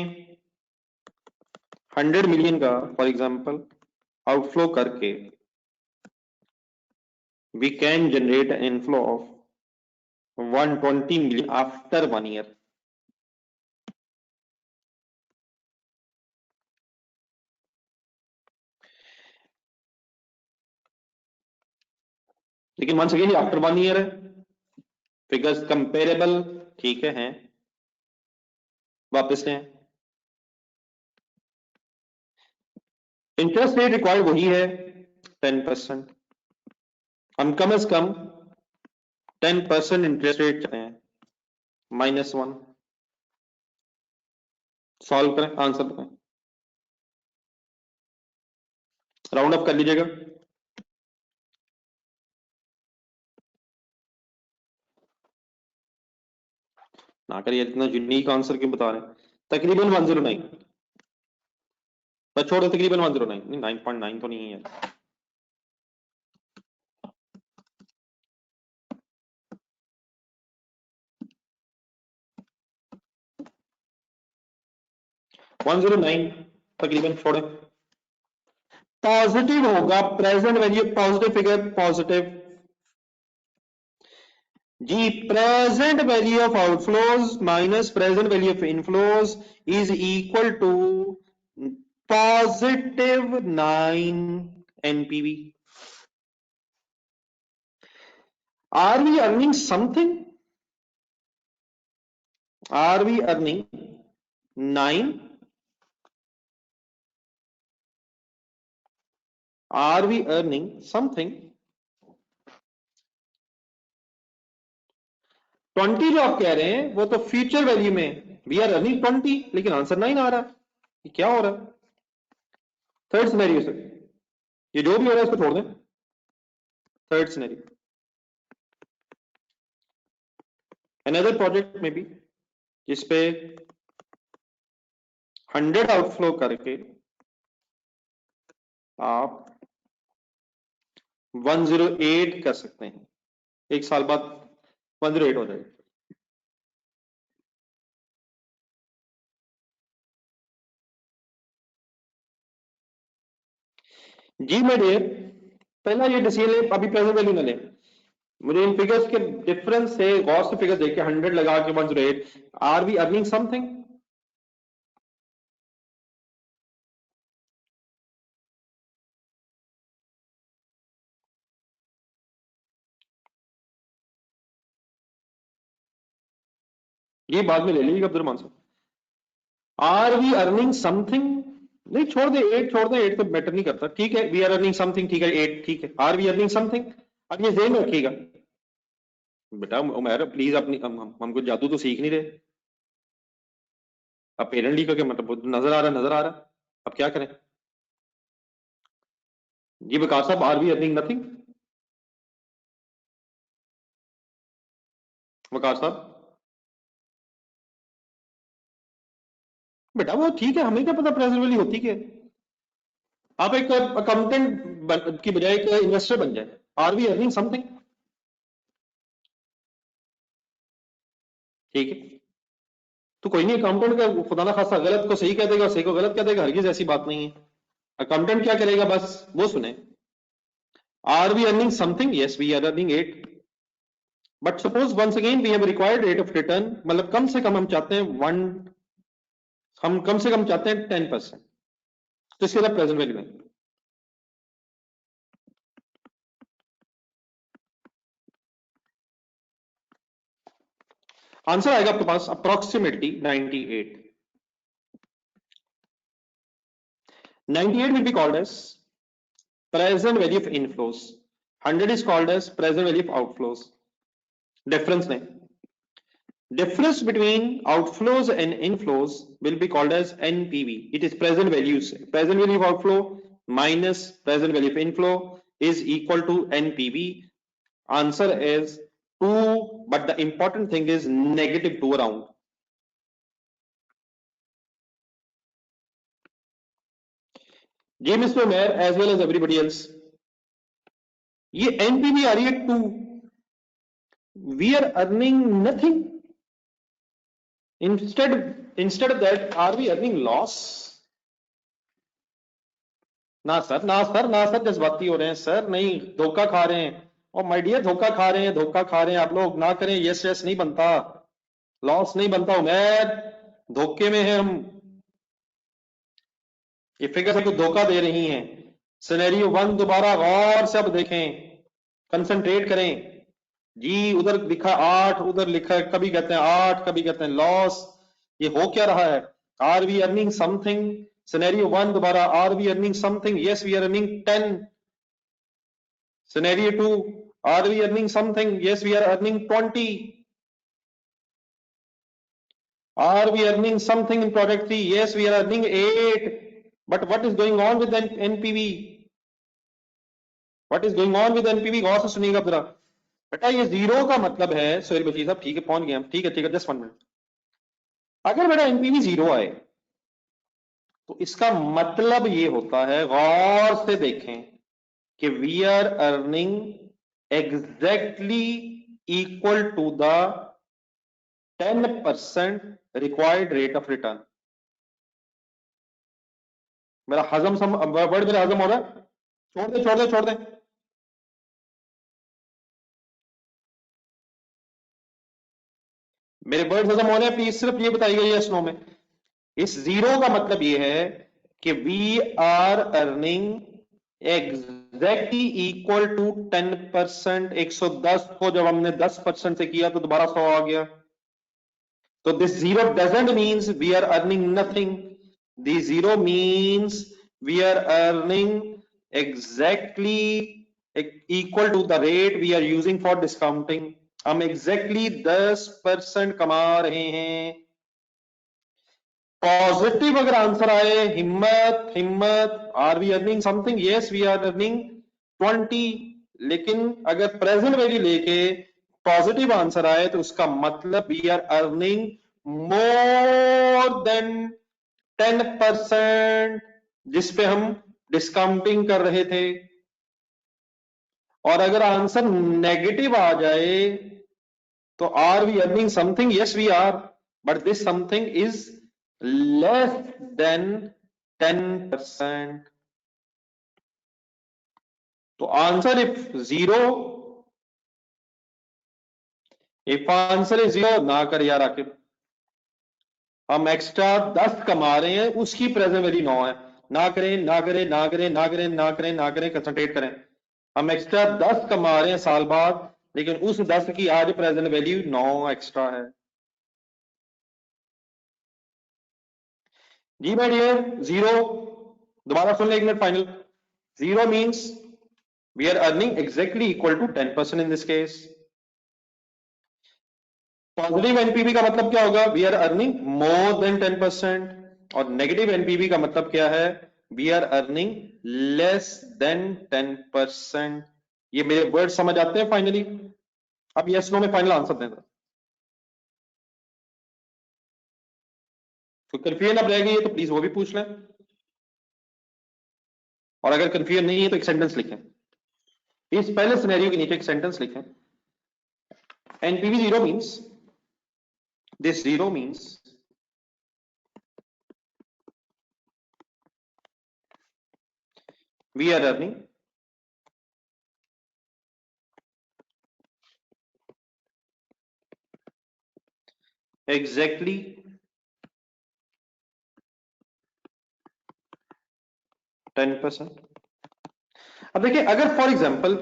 100 मिलियन का फॉर एग्जांपल आउटफ्लो करके we can generate an inflow of 120 million after 1 year. लेकिन वंस अगेन आफ्टर 1 ईयर है, फिगर्स कंपेरेबल ठीक है, वापस से इंटरेस्ट रेट रिक्वायर्ड वही है 10%। हम कम से कम 10% इंटरेस्ट रेट चाहते हैं, -1। सॉल्व करें, आंसर बताएं, राउंड अप कर लीजिएगा। ना करिए, इतना यूनिक आंसर क्यों बता रहे हैं? तकरीबन 109। बस छोड़ो, तकरीबन 109, नहीं 9.9 तो नहीं है यार। 109 तकरीबन, छोड़े। पॉजिटिव होगा, present value positive figure positive जी। Present value of outflows minus present value of inflows is equal to positive 9 NPV. Are we earning something? Are we earning 9? Are we earning something? 20 जो आप कह रहे हैं वो तो future value में we are earning 20, लेकिन आंसर 9 आ रहा है, ये क्या हो रहा है? थर्ड सिनेरियो से ये जो भी हो रहा है इसको छोड़ दें। थर्ड सिनेरियो, अनदर प्रोजेक्ट में भी जिसपे 100 आउटफ्लो करके आप 108 कर सकते हैं, एक साल बाद 108 हो जाएगा। जी मैं डियर, पहला ये डिसीजन ले, अभी प्रेजेंट वैल्यू ना ले। मुझे इन फिगर्स के डिफरेंस से गौर से फिगर्स देख के 100 लगा के 108, आर वी अर्निंग समथिंग? ये बाद में ले लीजिएगा Abdul sahab. Are we earning something? नहीं, छोड़ दे 8, छोड़ दे 8 तो मैटर नहीं करता, ठीक है। वी आर अर्निंग समथिंग, ठीक है 8, ठीक है। आर वी अर्निंग समथिंग, अब ये ध्यान रखिएगा बेटा। उमर प्लीज अपनी हमको जादू तो सीख नहीं रहे। अब पेरेंट ली का मतलब नजर आ रहा, नजर आ रहा, अब क्या करें? जी विकास साहब, आर वी अर्निंग नथिंग? विकास साहब बेटा वो ठीक है, हमें क्या पता प्रेजेंट वैल्यू होती क्या है? आप एक अकाउंटेंट की बजाय एक इन्वेस्टर बन जाए। आर वी अर्निंग समथिंग, ठीक है। तो कोई नहीं, अकाउंटेंट का खुदा ना खासा गलत को सही कह देगा, सही को गलत कह देगा, हरगिज ऐसी बात नहीं है। अकाउंटेंट क्या करेगा बस वो सुने। Are we earning something? Yes we are earning 8, but suppose once again we have required rate of return, मतलब कम से कम हम चाहते हैं हम कम से कम चाहते हैं 10%, तो इसके लिए प्रेजेंट वैल्यू है। आंसर आएगा आपके पास approximately 98। 98 will be called as present value of inflows. 100 is called as present value of outflows. Difference नहीं, difference between outflows and inflows will be called as NPV. It is present values. Present value of outflow minus present value of inflow is equal to NPV. Answer is 2, but the important thing is -2 around. जी mister mayor as well as everybody else, ये NPV आ रही है 2, we are earning nothing. Instead of that, are we earning loss? ना sir, ना sir, ना sir, जज्बाती हो रहे हैं सर, नहीं, धोखा खा रहे हैं। और माय डियर, धोखा खा रहे हैं, धोखा खा रहे हैं आप लोग, ना करें, यस यस नहीं बनता, लॉस नहीं बनता, उमैर, धोखे में है हम। ये फिगर हमको धोखा दे रही हैं। सिनेरियो वन दोबारा गौर से अब देखें, कंसंट्रेट करें। जी उधर लिखा 8, उधर लिखा है, कभी कहते हैं 8, कभी कहते हैं लॉस। ये हो क्या रहा है? Are we earning something? Scenario one दोबारा, are we earning something? Yes we are earning 10। Scenario two, are we earning something? Yes we are earning 20। आर वी अर्निंग समथिंग इन प्रोडक्ट 3? Yes we are earning 8। But what is going on with NPV? What is going on with NPV? गौर से सुनिएगा जरा बेटा। ये जीरो का मतलब है, सोहेल बशीर साहब, ठीक है पहुंच गए हम, ठीक है ठीक है, जस्ट 1 मिनट। अगर बेटा एनपीवी जीरो आए तो इसका मतलब ये होता है, गौर से देखें, कि we are earning exactly equal to the 10% required rate of return. मेरा हजम वर्ड मेरा हजम हो रहा है? छोड़ दे छोड़ दे छोड़ दे। मेरे वर्ड हजम हो रहे हैं, प्लीज सिर्फ ये बताइए यस नो में। इस जीरो का मतलब ये है कि we are earning exactly equal to 10%। 110 को जब हमने 10% से किया तो दोबारा 100 आ गया। तो this zero doesn't means we are earning nothing. This zero means we are earning exactly equal to the rate we are using for discounting. हम एग्जैक्टली 10% कमा रहे हैं। पॉजिटिव अगर आंसर आए, हिम्मत हिम्मत, are we earning something? Yes we are earning 20। लेकिन अगर प्रेजेंट वैल्यू लेके पॉजिटिव आंसर आए तो उसका मतलब we are earning more than 10% जिसपे हम डिस्काउंटिंग कर रहे थे। और अगर आंसर नेगेटिव आ जाए तो are we earning something? Yes we are, but this something is less than 10%। तो answer if answer is zero, ना कर यार आकिब, हम एक्स्ट्रा 10 कमा रहे हैं, उसकी प्रेजेंट वैल्यू 9 है। ना करें ना करें ना करें ना करें ना करें ना करें, कंसंट्रेट करें। हम एक्स्ट्रा 10 कमा रहे हैं साल बाद, लेकिन उस 10 की आज प्रेजेंट वैल्यू 9 एक्स्ट्रा है। जी माय डियर, जीरो दोबारा सुन ले एक minute, final. Zero means we are earning exactly equal to 10% in this case. Positive NPV का मतलब क्या होगा? We are earning more than 10%। और नेगेटिव एनपीवी का मतलब क्या है? We are earning less than 10%। ये मेरे वर्ड समझ आते हैं फाइनली? अब यस नो में फाइनल आंसर देना। तो कंफ्यूजन अब रह गई है तो प्लीज वो भी पूछ लें, और अगर कंफ्यूजन नहीं है तो एक सेंटेंस लिखें। इस पहले सिनेरियो के नीचे एक सेंटेंस लिखें। NPV zero means, this zero means we are earning exactly 10%। अब देखिए, अगर फॉर एग्जांपल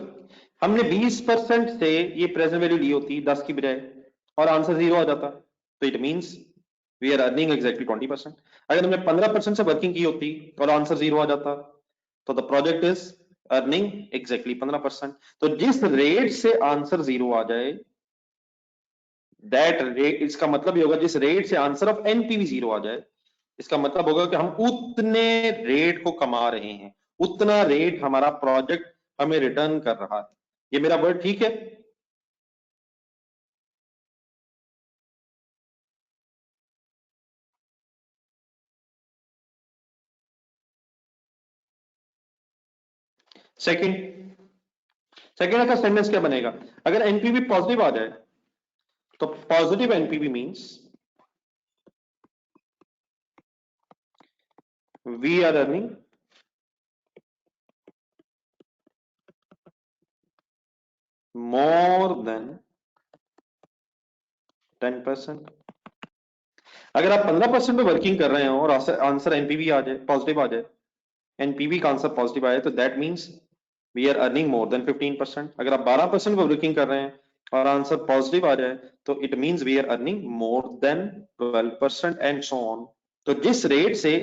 हमने 20% से ये प्रेजेंट वैल्यू ली होती 10 की बजाय, और आंसर जीरो आ जाता, तो it means we are earning exactly 20%। अगर हमने 15% से वर्किंग की होती और आंसर जीरो आ जाता, तो the project is earning exactly 15%। तो जिस रेट से आंसर जीरो आ जाए, दैट रेट, इसका मतलब ये होगा जिस रेट से आंसर ऑफ एनपीवी जीरो आ जाए, इसका मतलब होगा कि हम उतने रेट को कमा रहे हैं, उतना रेट हमारा प्रोजेक्ट हमें रिटर्न कर रहा है। ये मेरा वर्ड ठीक है? सेकंड, सेकंड का सेंटेंस क्या बनेगा? अगर एनपीवी पॉजिटिव आ जाए तो positive NPV means we are earning more than 10%। अगर आप 15% पे वर्किंग कर रहे हो और आंसर एनपीवी आ जाए, पॉजिटिव आ जाए, एनपीवी का आंसर पॉजिटिव आए, तो that means we are earning more than 15%। अगर आप 12% पे वर्किंग कर रहे हैं और आंसर पॉजिटिव आ जाए, तो it means we are earning more than 12% and so on. तो जिस रेट से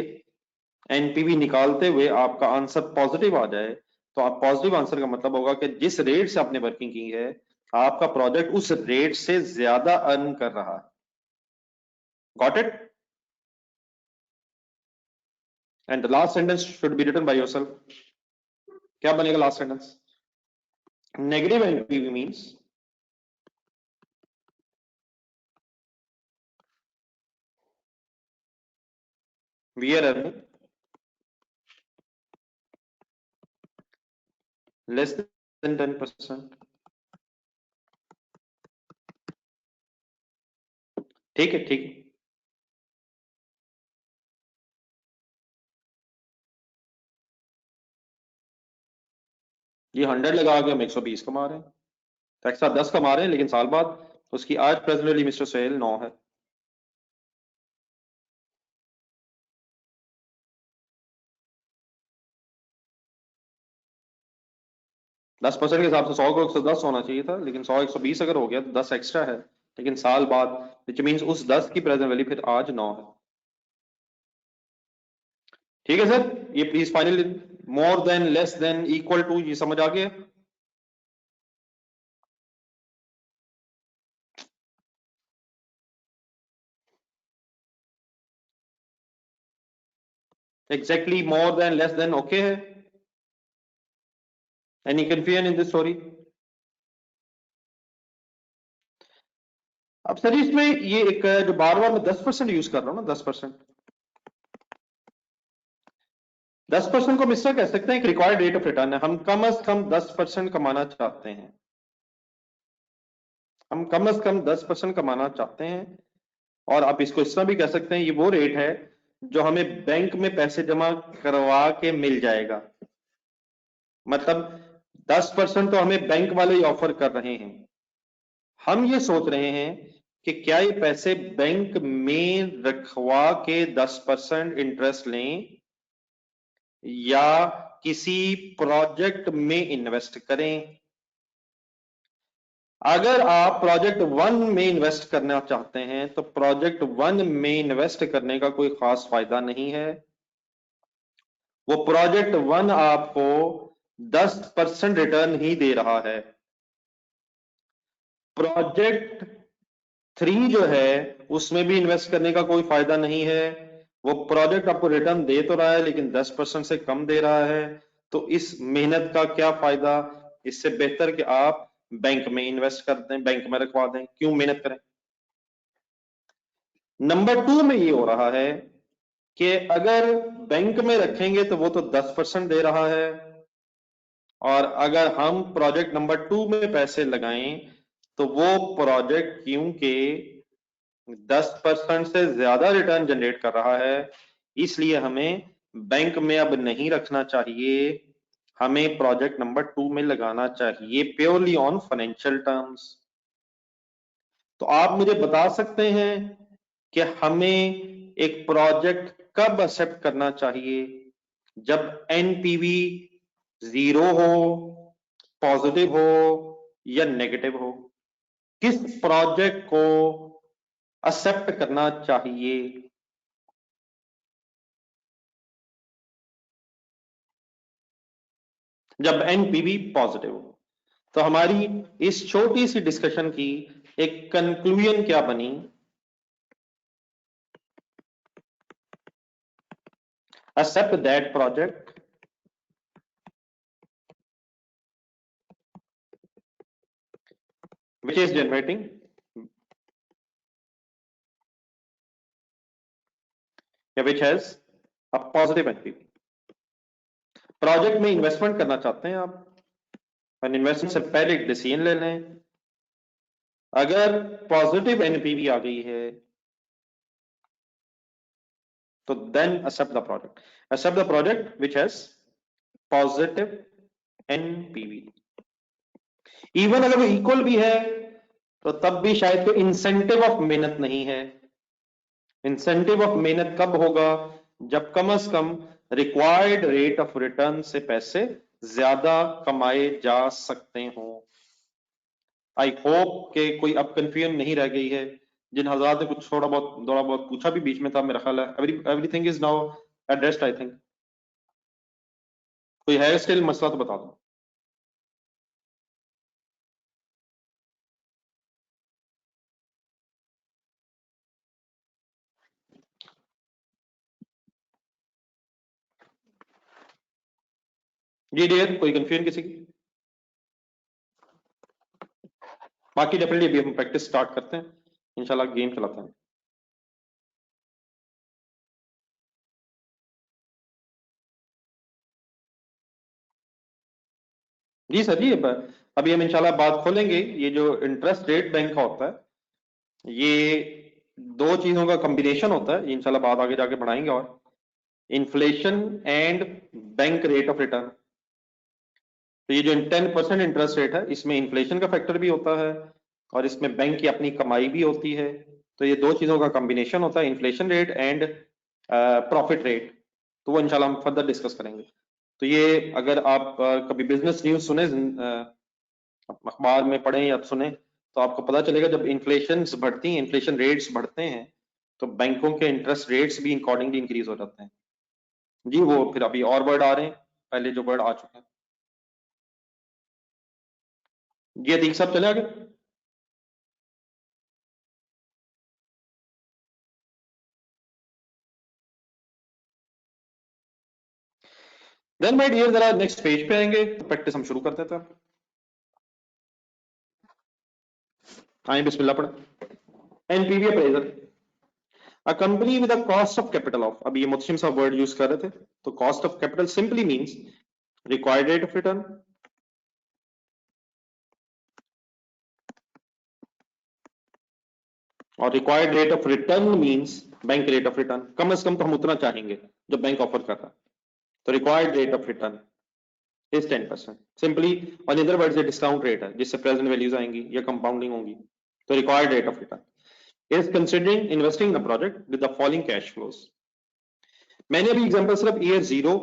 एनपीवी निकालते हुए आपका आंसर पॉजिटिव आ जाए, तो आप पॉजिटिव आंसर का मतलब होगा कि जिस रेट से आपने वर्किंग की है, आपका प्रोजेक्ट उस रेट से ज्यादा अर्न कर रहा है। Got it? And the last sentence should be written by yourself. क्या बनेगा last sentence? Negative NPV means we are earning less than 10%। ठीक है, ठीक है। ये 100 लगा के हम 120 कमा रहे हैं, तो एक्स्ट्रा 10 कमा रहे हैं, लेकिन साल बाद उसकी आज प्रेजेंटली मिस्टर सोहेल 9 है। 10% के हिसाब से 100 को 110 होना चाहिए था, लेकिन 100 120 अगर हो गया तो 10 एक्स्ट्रा है, लेकिन साल बाद, विच मीन्स उस 10 की प्रेजेंट वैल्यू फिर आज 9 है। ठीक है सर, ये please final. More than, less than, equal to, ये समझ आ गया? Exactly more than, less than, okay है? Any confusion in this story? अब सर इसमें ये एक जो बार बार मैं 10% यूज कर रहा हूं ना, 10%, 10% को हम इससे कह सकते हैं एक रिक्वायर्ड रेट ऑफ रिटर्न है। हम कम से कम 10% कमाना चाहते हैं, हम कम से कम 10% कमाना चाहते हैं। और आप इसको इस तरह भी कह सकते हैं, ये वो रेट है जो हमें बैंक में पैसे जमा करवा के मिल जाएगा। मतलब 10% तो हमें बैंक वाले ही ऑफर कर रहे हैं, हम ये सोच रहे हैं कि क्या ये पैसे बैंक में रखवा के 10% इंटरेस्ट लें या किसी प्रोजेक्ट में इन्वेस्ट करें। अगर आप प्रोजेक्ट 1 में इन्वेस्ट करना चाहते हैं, तो प्रोजेक्ट 1 में इन्वेस्ट करने का कोई खास फायदा नहीं है। वो प्रोजेक्ट 1 आपको 10% रिटर्न ही दे रहा है। प्रोजेक्ट 3 जो है उसमें भी इन्वेस्ट करने का कोई फायदा नहीं है। वो प्रोजेक्ट आपको रिटर्न दे तो रहा है, लेकिन 10% से कम दे रहा है। तो इस मेहनत का क्या फायदा? इससे बेहतर कि आप बैंक में इन्वेस्ट कर दें, बैंक में रखवा दें, क्यों मेहनत करें। नंबर 2 में ये हो रहा है कि अगर बैंक में रखेंगे तो वो तो 10% दे रहा है, और अगर हम प्रोजेक्ट नंबर 2 में पैसे लगाएं तो वो प्रोजेक्ट क्योंकि 10% से ज्यादा रिटर्न जनरेट कर रहा है, इसलिए हमें बैंक में अब नहीं रखना चाहिए, हमें प्रोजेक्ट नंबर 2 में लगाना चाहिए, प्योरली ऑन फाइनेंशियल टर्म्स। तो आप मुझे बता सकते हैं कि हमें एक प्रोजेक्ट कब एक्सेप्ट करना चाहिए? जब एनपीवी 0 हो, पॉजिटिव हो या नेगेटिव हो? किस प्रोजेक्ट को एक्सेप्ट करना चाहिए? जब एनपीवी पॉजिटिव हो। तो हमारी इस छोटी सी डिस्कशन की एक कंक्लूजन क्या बनी? Accept that project which is generating which has a positive NPV. Project में इन्वेस्टमेंट करना चाहते हैं आप, और इन्वेस्टमेंट से पहले एक डिसीजन ले लें। अगर पॉजिटिव एनपीवी आ गई है तो then accept the project, accept the project which has positive NPV. Even अगर वो इक्वल भी है तो तब भी शायद कोई इंसेंटिव ऑफ मेहनत नहीं है। इंसेंटिव ऑफ मेहनत कब होगा? जब कम से कम रिक्वायर्ड रेट ऑफ रिटर्न से पैसे ज्यादा कमाए जा सकते हो। आई होप के कोई अब कंफ्यूजन नहीं रह गई है। जिन हजरात ने कुछ थोड़ा बहुत पूछा भी बीच में था, मेरा ख्याल है everything is now addressed I think. कोई है स्टिल मसला तो बता दो। जी डियर, कोई कंफ्यूजन किसी की? बाकी डेफिनेटली अभी हम प्रैक्टिस स्टार्ट करते हैं, इंशाल्लाह गेम चलाते हैं। जी सर जी, अभी हम इंशाल्लाह बात खोलेंगे। ये जो इंटरेस्ट रेट बैंक का होता है, ये दो चीजों का कॉम्बिनेशन होता है, ये इंशाल्लाह बात आगे जाके बढ़ाएंगे। और inflation and bank rate of return. तो ये जो 10% इंटरेस्ट रेट है, इसमें इन्फ्लेशन का फैक्टर भी होता है और इसमें बैंक की अपनी कमाई भी होती है। तो ये दो चीजों का कॉम्बिनेशन होता है, inflation rate and profit rate. तो वो इंशाल्लाह हम फर्दर डिस्कस करेंगे। तो ये अगर आप कभी बिजनेस न्यूज सुने, अखबार में पढ़ें या सुने, तो आपको पता चलेगा जब इन्फ्लेशन बढ़ती है, इन्फ्लेशन रेट्स बढ़ते हैं, तो बैंकों के इंटरेस्ट रेट्स भी अकॉर्डिंगली इंक्रीज हो जाते हैं। जी वो फिर अभी और वर्ड आ रहे हैं, पहले जो वर्ड आ चुके हैं। जी अतीक साहब चले आगे। देन माय डियर जरा नेक्स्ट पेज पे आएंगे, प्रैक्टिस हम शुरू कर देते हैं। आए बिस्मिल्लाह पढ़े। NPV appraisal, a company with a cost of capital of, अभी ये मुतशिम साहब वर्ड यूज कर रहे थे, तो cost of capital simply means required rate of return, और required rate of return means bank rate of return. कम से कम तो हम उतना चाहेंगे जो बैंक ऑफर कर रहा है। तो required rate of return is 10%। Simply on other words ये डिस्काउंट रेट है जिससे प्रेजेंट वैल्यूज आएंगी या कंपाउंडिंग होंगी। तो required rate of return is considering investing in the project with the following cash flows. मैंने अभी एग्जांपल सिर्फ ईयर 0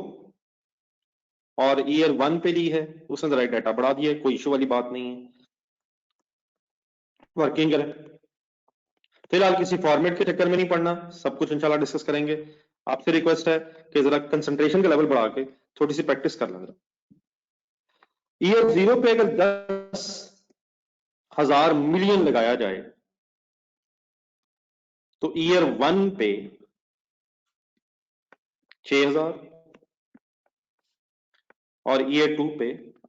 और ईयर 1 पे ली है, उसने जरा डाटा बढ़ा दिया है, कोई इशू वाली बात नहीं है। वर्किंग करें, फिलहाल किसी फॉर्मेट के चक्कर में नहीं पड़ना, सब कुछ इंशाल्लाह डिस्कस करेंगे। आपसे रिक्वेस्ट है कि जरा कंसंट्रेशन का लेवल बढ़ा के थोड़ी सी प्रैक्टिस कर लें। ईयर 0 पे अगर 10,000 मिलियन लगाया जाए तो ईयर 1 पे 6,000 और ईयर 2 पे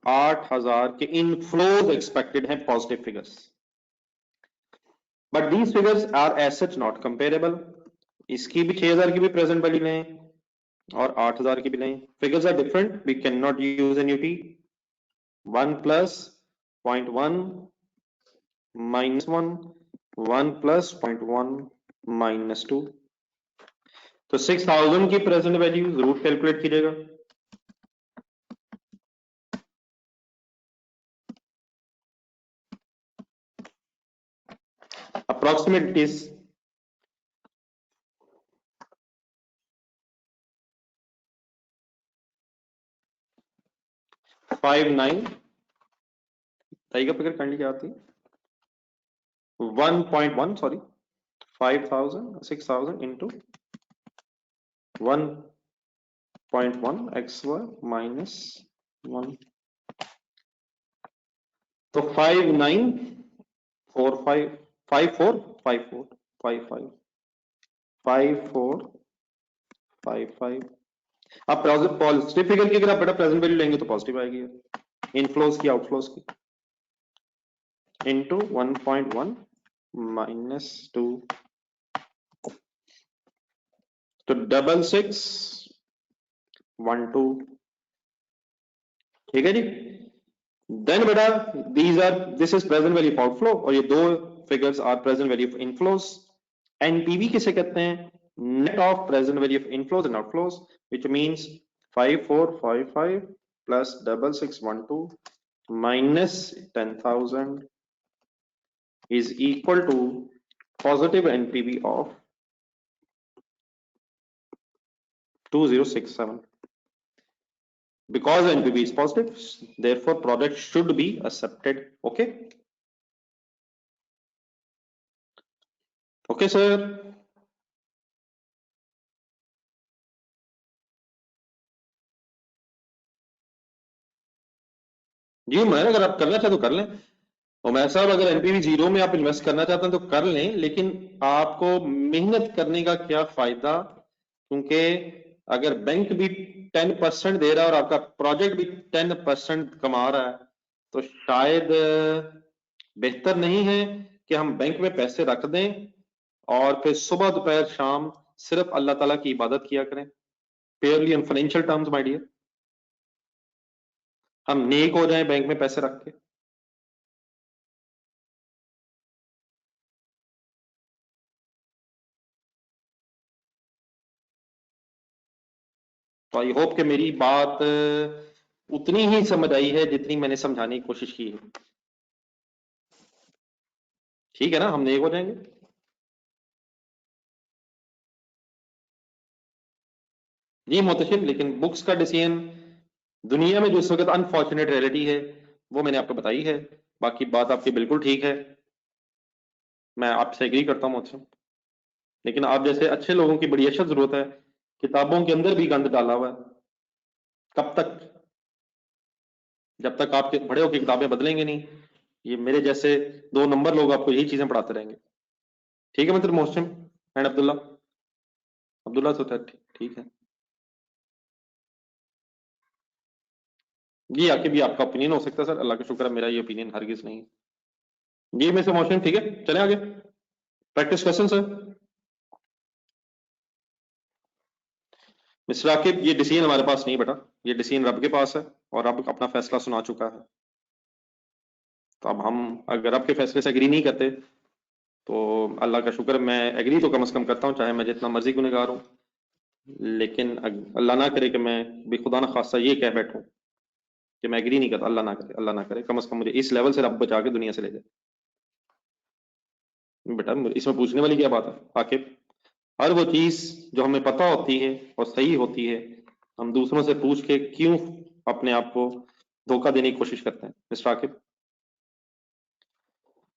8,000 के इनफ्लोज एक्सपेक्टेड हैं, positive figures. But these figures are as such not comparable. इसकी भी 6,000 की भी प्रेजेंट वैल्यू लें और 8,000 की भी लें, figures are different, we can not use annuity. 1 plus 0.1 minus 1, 1 plus 0.1 minus 2। तो 6,000 की प्रेजेंट वैल्यू जरूर कैलकुलेट कीजिएगा। अप्रोक्सीमेट इज 59, का फिगर करने की आती 1.1 सॉरी 5,000 6,000 इंटू 1.1 XY माइनस 1। तो 5945 5454 55 5455। अब पॉजिटिव फिगर की अगर आप बेटा प्रेजेंट वैल्यू लेंगे तो पॉजिटिव आएगी, इनफ्लोज की आउटफ्लोज की, इंटू 1.1 माइनस 2। तो 6612, ठीक है जी। देन बेटा these are, this is present value of outflow और ये दो figures are present value of inflows. NPV किसे कहते हैं? Net of present value of inflows and outflows, which means 5455 plus 6612 minus 10,000 is equal to positive NPV of 2067. Because NPV is positive, therefore product should be accepted. Okay. Okay, sir. जी मैं अगर आप करना चाहे तो कर लें, और मैं साहब अगर एनपीवी जीरो में आप इन्वेस्ट करना चाहते हैं तो कर लें, लेकिन आपको मेहनत करने का क्या फायदा, क्योंकि अगर बैंक भी 10% दे रहा है और आपका प्रोजेक्ट भी 10% कमा रहा है, तो शायद बेहतर नहीं है कि हम बैंक में पैसे रख दें और फिर सुबह दोपहर शाम सिर्फ अल्लाह ताला की इबादत किया करें, purely in financial terms my dear. हम नेक हो जाएं बैंक में पैसे रख के। तो आई होप कि मेरी बात उतनी ही समझ आई है जितनी मैंने समझाने की कोशिश की है। ठीक है ना, हम नेक हो जाएंगे। जी मोहतशिम, लेकिन बुक्स का डिसीजन दुनिया में जो इस वक्त अनफॉर्चुनेट रियलिटी है वो मैंने आपको बताई है। बाकी बात आपकी बिल्कुल ठीक है, मैं आपसे एग्री करता हूँ मोहतशिम, लेकिन आप जैसे अच्छे लोगों की बड़ी अशद जरूरत है। किताबों के अंदर भी गंद डाला हुआ है। कब तक? जब तक आप बड़े होकर किताबें बदलेंगे नहीं, ये मेरे जैसे 2 नंबर लोग आपको यही चीजें पढ़ाते रहेंगे। ठीक है मित्र मोहसिन एंड अब्दुल्ला। अब्दुल्ला तो ठीक है। जी आके भी आपका ओपिनियन हो सकता है सर, अल्लाह का शुक्र है मेरा ये ओपिनियन हरगिज नहीं है। जी मैं से मोहसिन, ठीक है चले आगे। Practice question sir. Mister Aqib, ये डिसीजन हमारे पास नहीं बेटा, ये डिसीजन रब के पास है और रब अपना फैसला सुना चुका है। तो अब हम अगर रब के फैसले से एग्री नहीं करते तो अल्लाह का शुक्र, मैं एग्री तो कम से कम करता हूँ चाहे मैं जितना मर्जी गुनहगार हूँ, लेकिन अल्लाह ना करे कि मैं भी खुदा ना खास्ता ये कह बैठूं कि मैं एग्री नहीं करता। अल्लाह ना करे, अल्लाह ना करे, कम से कम मुझे इस लेवल से रब बचा के दुनिया से ले जाए। बेटा इसमें पूछने वाली क्या बात है आकिब? हर वो चीज जो हमें पता होती है और सही होती है, हम दूसरों से पूछ के क्यों अपने आप को धोखा देने की कोशिश करते हैं मिस्टर आकिब?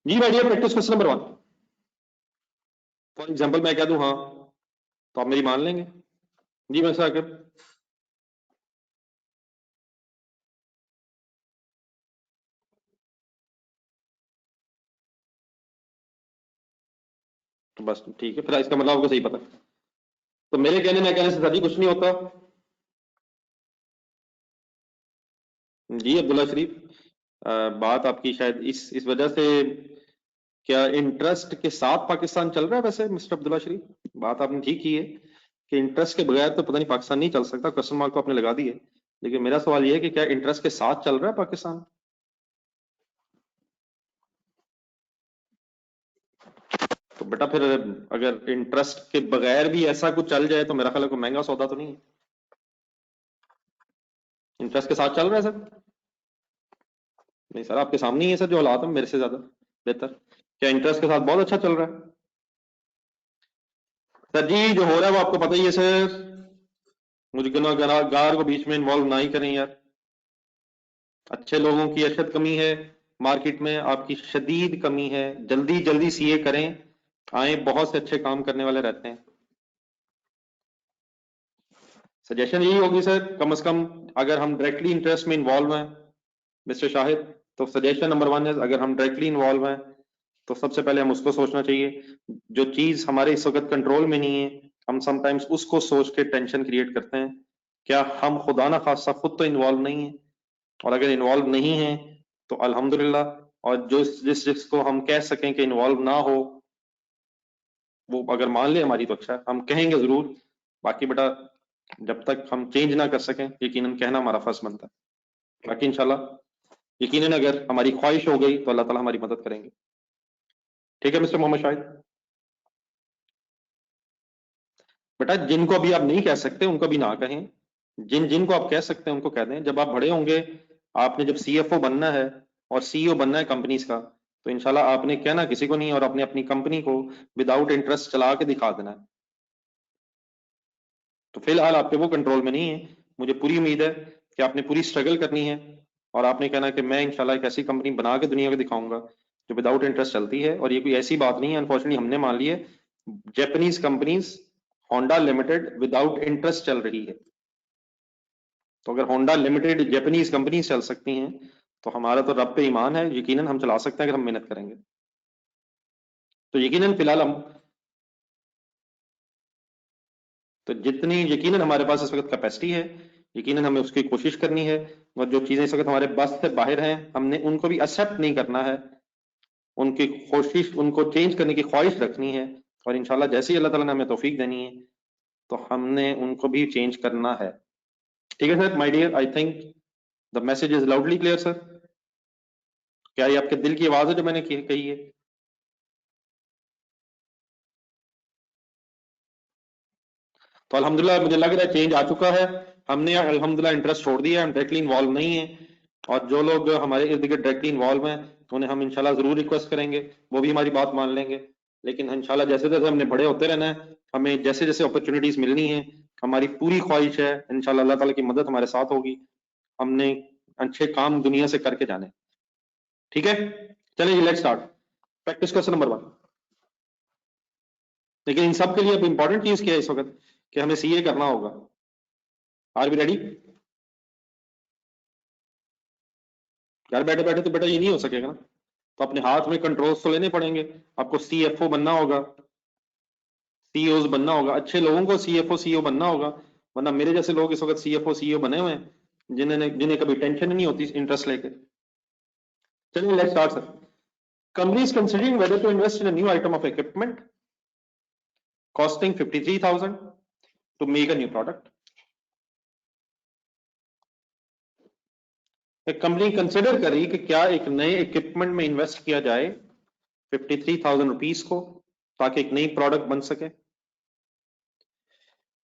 जी my dear, practice question number 1। For example मैं कह दूं हाँ, तो आप मेरी मान लेंगे? जी मिस्टर आकिब। तो बस ठीक है, फिर इसका मतलब आपको सही पता है। तो मेरे कहने में कहने से सर जी कुछ नहीं होता। जी अब्दुल्ला शरीफ, बात आपकी शायद इस वजह से, क्या इंटरेस्ट के साथ पाकिस्तान चल रहा है? वैसे मिस्टर अब्दुल्ला शरीफ, बात आपने ठीक की है कि इंटरेस्ट के बगैर तो पता नहीं पाकिस्तान नहीं चल सकता, क्वेश्चन मार्क तो आपने लगा दी है। लेकिन मेरा सवाल यह है कि क्या इंटरेस्ट के साथ चल रहा है पाकिस्तान? तो बेटा फिर अगर इंटरेस्ट के बगैर भी ऐसा कुछ चल जाए तो मेरा ख्याल है कोई महंगा सौदा तो नहीं है। इंटरेस्ट के साथ चल रहा है सर? नहीं सर, आपके सामने ही है सर, जो हालात है मेरे से ज्यादा बेहतर। क्या इंटरेस्ट के साथ बहुत अच्छा चल रहा है? सर जी जो हो रहा है वो आपको पता ही है सर। मुझे गुनाहगार को बीच में इन्वॉल्व ना ही करें यार। अच्छे लोगों की अशद कमी है मार्केट में, आपकी शदीद कमी है। जल्दी जल्दी सीए करें, आए बहुत से अच्छे काम करने वाले रहते हैं। सजेशन यही होगी सर, कम से कम अगर हम डायरेक्टली इंटरेस्ट में इन्वॉल्व हैं मिस्टर शाहिद, तो सजेशन नंबर 1 है अगर हम डायरेक्टली इन्वॉल्व हैं तो सबसे पहले हम उसको सोचना चाहिए। जो चीज हमारे इस वक्त कंट्रोल में नहीं है, हम समटाइम्स उसको सोच के टेंशन क्रिएट करते हैं। क्या हम खुदा ना खासा खुद तो इन्वॉल्व नहीं है? और अगर इन्वॉल्व नहीं है तो अल्हम्दुलिल्लाह। और जो जिस जिसको हम कह सकें कि इन्वॉल्व ना हो, वो अगर मान ले हमारी तो अच्छा है, हम कहेंगे जरूर। बाकी बेटा जब तक हम चेंज ना कर सकें, यकीनन कहना हमारा फर्ज बनता है। बाकी इंशाल्लाह यकीनन अगर हमारी ख्वाहिश हो गई तो अल्लाह ताला हमारी मदद करेंगे। ठीक है मिस्टर मोहम्मद शाहिद? बेटा जिनको अभी आप नहीं कह सकते उनको भी ना कहें, जिनको आप कह सकते हैं उनको कह दें। जब आप बड़े होंगे आपने जब CFO बनना है और CEO बनना है कंपनीज का, तो इंशाल्लाह आपने कहना किसी को नहीं और आपने अपनी कंपनी को विदाउट इंटरेस्ट चला के दिखा देना है। तो फिलहाल आपके वो कंट्रोल में नहीं है। मुझे पूरी उम्मीद है कि आपने पूरी स्ट्रगल करनी है और आपने कहना कि मैं इंशाल्लाह एक ऐसी कंपनी बना के दुनिया को दिखाऊंगा जो विदाउट इंटरेस्ट चलती है। और ये कोई ऐसी बात नहीं है, अनफॉर्चुनेटली हमने मान ली है, Japanese companies Honda limited without interest चल रही है। तो अगर होंडा लिमिटेड जापानीज कंपनी चल सकती हैं, तो हमारा तो रब पे ईमान है, यकीनन हम चला सकते हैं अगर हम मेहनत करेंगे। तो यकीनन फिलहाल हम, तो जितनी यकीनन हमारे पास इस वक्त कैपेसिटी है, यकीनन हमें उसकी कोशिश करनी है। और जो चीजें इस वक्त हमारे बस से बाहर हैं, हमने उनको भी एक्सेप्ट नहीं करना है, उनकी कोशिश, उनको चेंज करने की ख्वाहिश रखनी है। और इंशाल्लाह जैसे ही अल्लाह ताला ने हमें तौफीक देनी है, तो हमने उनको भी चेंज करना है। ठीक है sir, my dear, I think the message is loudly clear sir. क्या ये आपके दिल की आवाज है जो मैंने कही है? तो अल्हम्दुलिल्लाह मुझे लग रहा है चेंज आ चुका है। हमने अल्हम्दुलिल्लाह इंटरेस्ट छोड़ दिया है, हम डायरेक्टली इन्वॉल्व नहीं है। और जो लोग हमारे इर्द गिर्द डायरेक्टली इन्वॉल्व हैं, उन्हें हम इंशाल्लाह जरूर रिक्वेस्ट करेंगे, वो भी हमारी बात मान लेंगे। लेकिन इंशाल्लाह जैसे जैसे हमने बड़े होते रहना है, हमें जैसे जैसे अपॉर्चुनिटीज मिलनी है, हमारी पूरी ख्वाहिश है इंशाल्लाह अल्लाह ताला की मदद हमारे साथ होगी, हमने अच्छे काम दुनिया से करके जाने। ठीक है, चलिए let's start. Practice question number 1। लेकिन इन सब के लिए अब इंपॉर्टेंट चीज क्या है इस वक्त, कि हमें CA करना होगा। R be ready? घर बैठे बैठे तो बेटा ये नहीं हो सकेगा ना, तो अपने हाथ में कंट्रोल्स तो लेने पड़ेंगे। आपको CFO बनना होगा, CEOs बनना होगा, अच्छे लोगों को CFO CEO बनना होगा। वरना मेरे जैसे लोग इस वक्त CFO CEO बने हुए हैं, जिन्हें कभी टेंशन नहीं होती इंटरेस्ट लेके। चलिए let's start sir. Company is considering whether to invest in a new item of equipment costing 53,000 to make a new product. Company consider करी कि क्या एक नए इक्विपमेंट में इन्वेस्ट किया जाए 53,000 रुपीज को, ताकि एक नई प्रोडक्ट बन सके।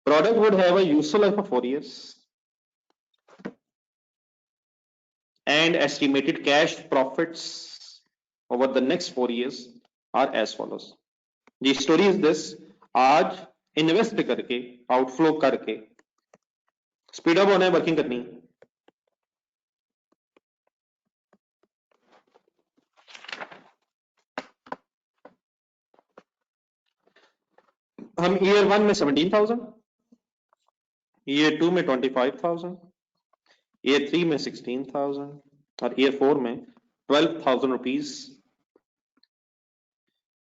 Product would have a useful life of 4 years and estimated cash profits over the next 4 years are as follows. The story is this: आज इन्वेस्ट करके, आउटफ्लो करके, स्पीड अप होना है, वर्किंग करनी है। हम ईयर 1 में 17,000, ईयर 2 में 25,000, ईयर 3 में 16,000 और ईयर 4 में 12,000 रुपीज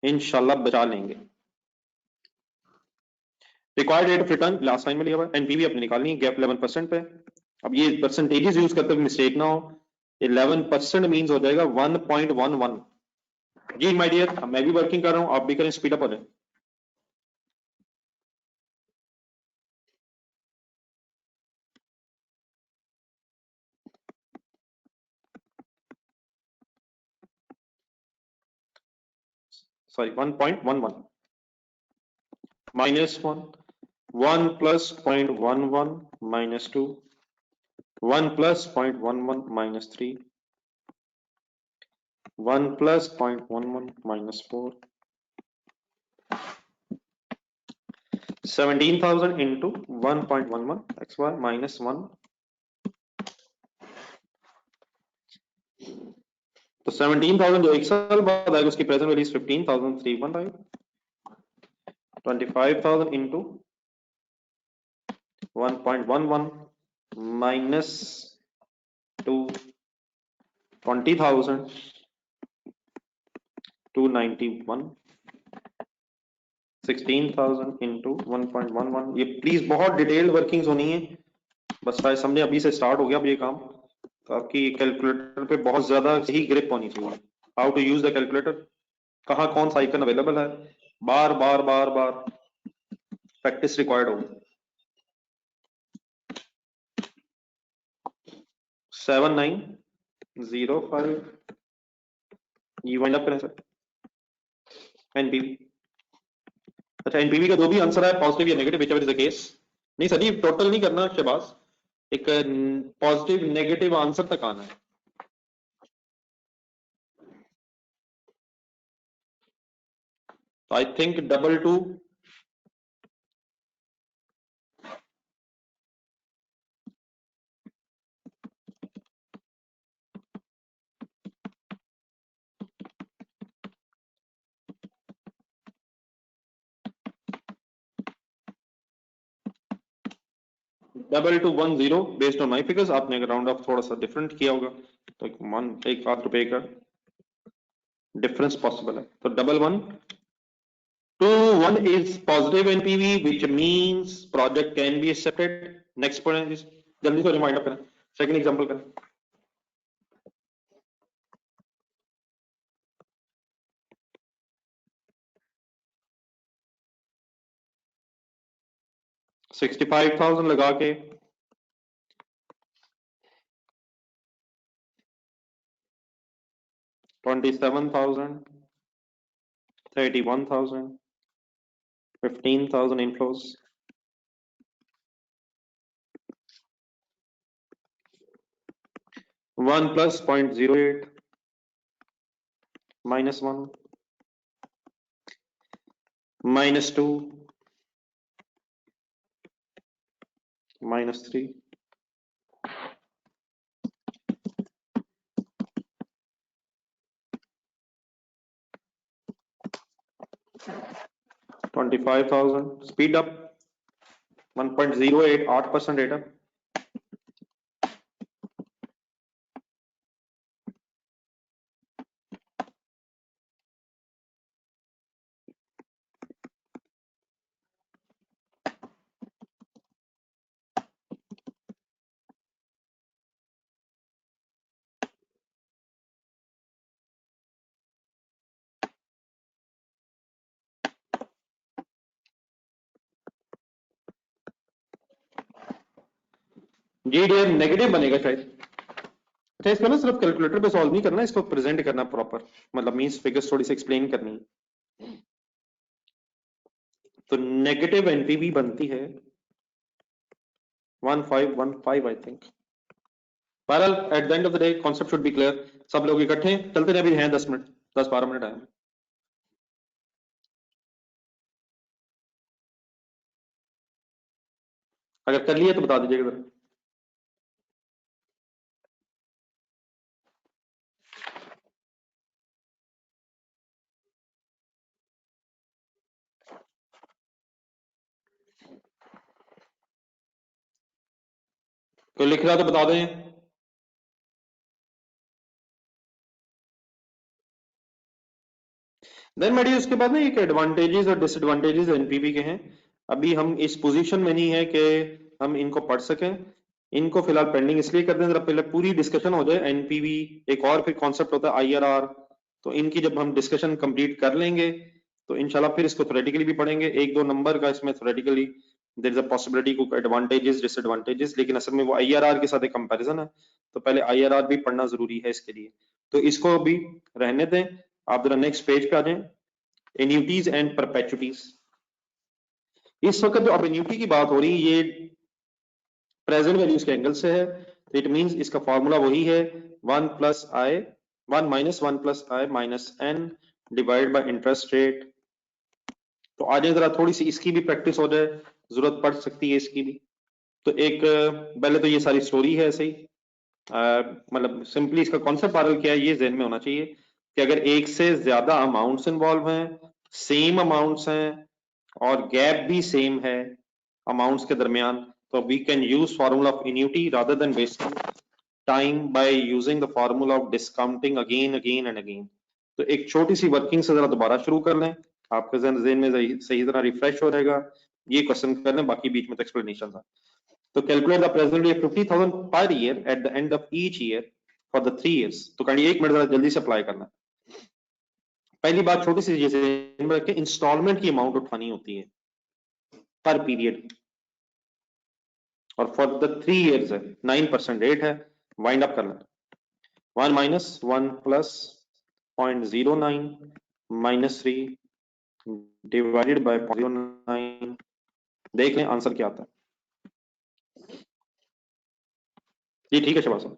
इंशाल्लाह बचा लेंगे। Required rate of return last time में लिया हुआ है, एनपीवी अपनी निकालनी है गैप 11% पे। अब ये परसेंटेजेस यूज करते हुए मिस्टेक ना हो, 11% मींस हो जाएगा 1.11। जी माय डियर, मैं भी वर्किंग कर रहा हूं, आप भी करें, स्पीड अप हो जाए। Sorry 1.11 -1, 1 plus 0.11 -2, 1 plus 0.11 -3, 1 plus 0.11 -4, 17,000 into 1.11 XY -1। तो 17,000 जो एक साल बाद आएगा, उसकी present value 15,315। 25,000 into 1.11 minus 2, 20,000 291, 16,000 into 1.11। ये प्लीज बहुत डिटेल्ड वर्किंग्स होनी है, बस शायद समझे अभी से स्टार्ट हो गया अब ये काम। तो आपकी कैलकुलेटर पे बहुत ज्यादा सही ग्रिप होनी चाहिए, how to use the calculator, कहाँ कौन सा आइकन अवेलेबल है, बार बार बार बार प्रैक्टिस रिक्वायर्ड होगी। 7905 ये वाइंड अप करें सर। एनपीवी, अच्छा एनपीवी का जो भी आंसर है पॉजिटिव या negative, whichever is the case. नहीं सर जी टोटल नहीं करना शहबाज, एक पॉजिटिव नेगेटिव आंसर तक आना है। I think double two double two one zero based on my figures. आपने अगर राउंड ऑफ थोड़ा सा डिफरेंट किया होगा तो एक आध रुपए का डिफरेंस पॉसिबल है। तो double one two one is positive NPV which means project can be accepted. Next point is, जल्दी से रिमाइंड अप करें, सेकंड एग्जांपल करें। $65,000 लगा के 27,000, 31,000, 15,000 inflows, 1 plus 0.08 minus 1 minus 2 minus 3 25,000 speed up 1.08 8% rate up. जी dear negative बनेगा शायद। अच्छा इसको ना सिर्फ कैलकुलेटर पे सॉल्व नहीं करना, इसको प्रेजेंट करना प्रॉपर, मतलब मींस फिगर्स थोड़ी सी एक्सप्लेन करनी है। तो नेगेटिव एनपीवी बनती है 1515 आई थिंक। बहरहाल eight the end of the day concept should be clear. सब लोग इकट्ठे हैं, चलते रहे, अभी हैं 10 मिनट, 10-12 मिनट आए। अगर कर लिया तो बता दीजिएगा जरा। कोई लिख रहा तो बता दें। देन मेडी उसके बाद ना एक एडवांटेजेस और डिसएडवांटेजेस एनपीवी के हैं। अभी हम इस पोजीशन में नहीं है कि हम इनको पढ़ सकें, इनको फिलहाल पेंडिंग इसलिए कर दें, जरा पहले पूरी डिस्कशन हो जाए एनपीवी। एक और फिर कॉन्सेप्ट होता है आईआरआर, तो इनकी जब हम डिस्कशन कंप्लीट कर लेंगे तो इंशाल्लाह फिर इसको थ्योरेटिकली भी पढ़ेंगे। एक दो नंबर का इसमें theoretically there is a possibility को एडवांटेजेस डिसएडवांटेजेस, लेकिन असल में वो आईआरआर के साथ एक कंपैरिजन है, तो पहले आईआरआर भी पढ़ना जरूरी है इसके लिए। तो इसको भी रहने दें, आप जरा नेक्स्ट पेज पे आ जाएं। एन्यूटीज एंड परपेचुटीज। इस वक्त जो अब एन्यूटी की बात हो रही है ये प्रेजेंट वैल्यूज के एंगल से है, तो इट मींस इसका फॉर्मूला वही है 1 plus I 1 minus 1 plus I minus N divide by interest rate. तो आज जरा थोड़ी सी इसकी भी प्रैक्टिस हो जाए, जरूरत पड़ सकती है इसकी भी। तो एक पहले तो ये सारी स्टोरी है ऐसे ही, मतलब सिंपली इसका कॉन्सेप्ट बारल क्या है ये जहन में होना चाहिए कि अगर एक से ज्यादा अमाउंट्स इन्वॉल्व हैं, सेम अमाउंट्स हैं और गैप भी सेम है अमाउंट्स के दरमियान, तो we can use formula of annuity rather than wasting time by using the formula of discounting again again and again. तो एक छोटी सी वर्किंग से जरा दोबारा शुरू कर लें, आपके जहन में सही तरह रिफ्रेश हो जाएगा। ये क्वेश्चन कर लें, बाकी बीच में तो एक्सप्लेनेशन था। तो calculate the present value 50,000 per year eight the end of each year for the 3 years. तो कहानी 1 मिनट जरा जल्दी से अप्लाई करना। पहली बात छोटी सी, जैसे इंस्टॉलमेंट की अमाउंट उठानी होती है पर पीरियड, और फॉर द 3 इयर्स है 9% रेट है। वाइंड अप करना 1 minus 1 plus 0.09 minus 3 divided by 0.09। देख लें आंसर क्या आता है। जी ठीक है शबाज साहब।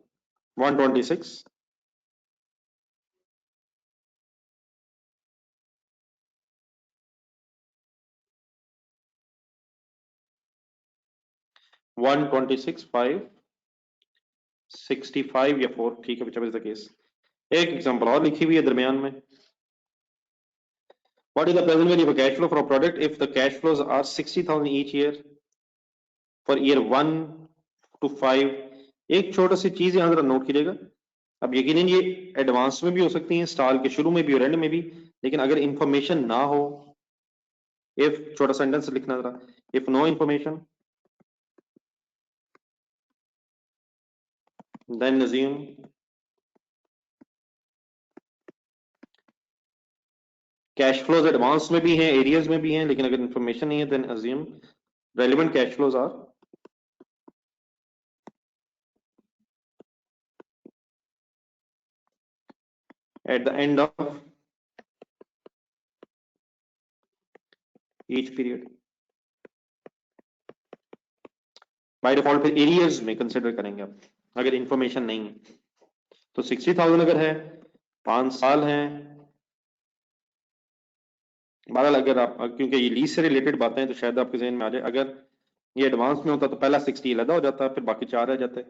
126 126 5 65 या 4, ठीक है whichever is the case। एक एग्जांपल और लिखी हुई है दरमियान में। What is the present value of a cash flow for a product if the cash flows are 60,000 each year for year 1 to 5? एक छोटा सी चीज यहां जरा नोट कीजिएगा। अब यकीनन ये एडवांस में भी हो सकती है, स्टाल के शुरू में भी और एंड में भी, लेकिन अगर इंफॉर्मेशन ना हो, इफ छोटा सेंटेंस लिखना जरा, if no information then assume cash flows advance में भी हैं, एरियर्स में भी हैं, लेकिन अगर इंफॉर्मेशन नहीं है then assume relevant cash flows are at the end of each period। By default फिर एरियर्स में कंसिडर करेंगे आप, अगर इंफॉर्मेशन नहीं है तो 60,000 अगर है, 5 साल हैं, बहरहाल अगर आप, क्योंकि ये लीज से रिलेटेड बातें हैं तो शायद आपके जहन में आ जाए, अगर ये एडवांस में होता तो पहला 60 अलग हो जाता, फिर बाकी 4 रह जाते,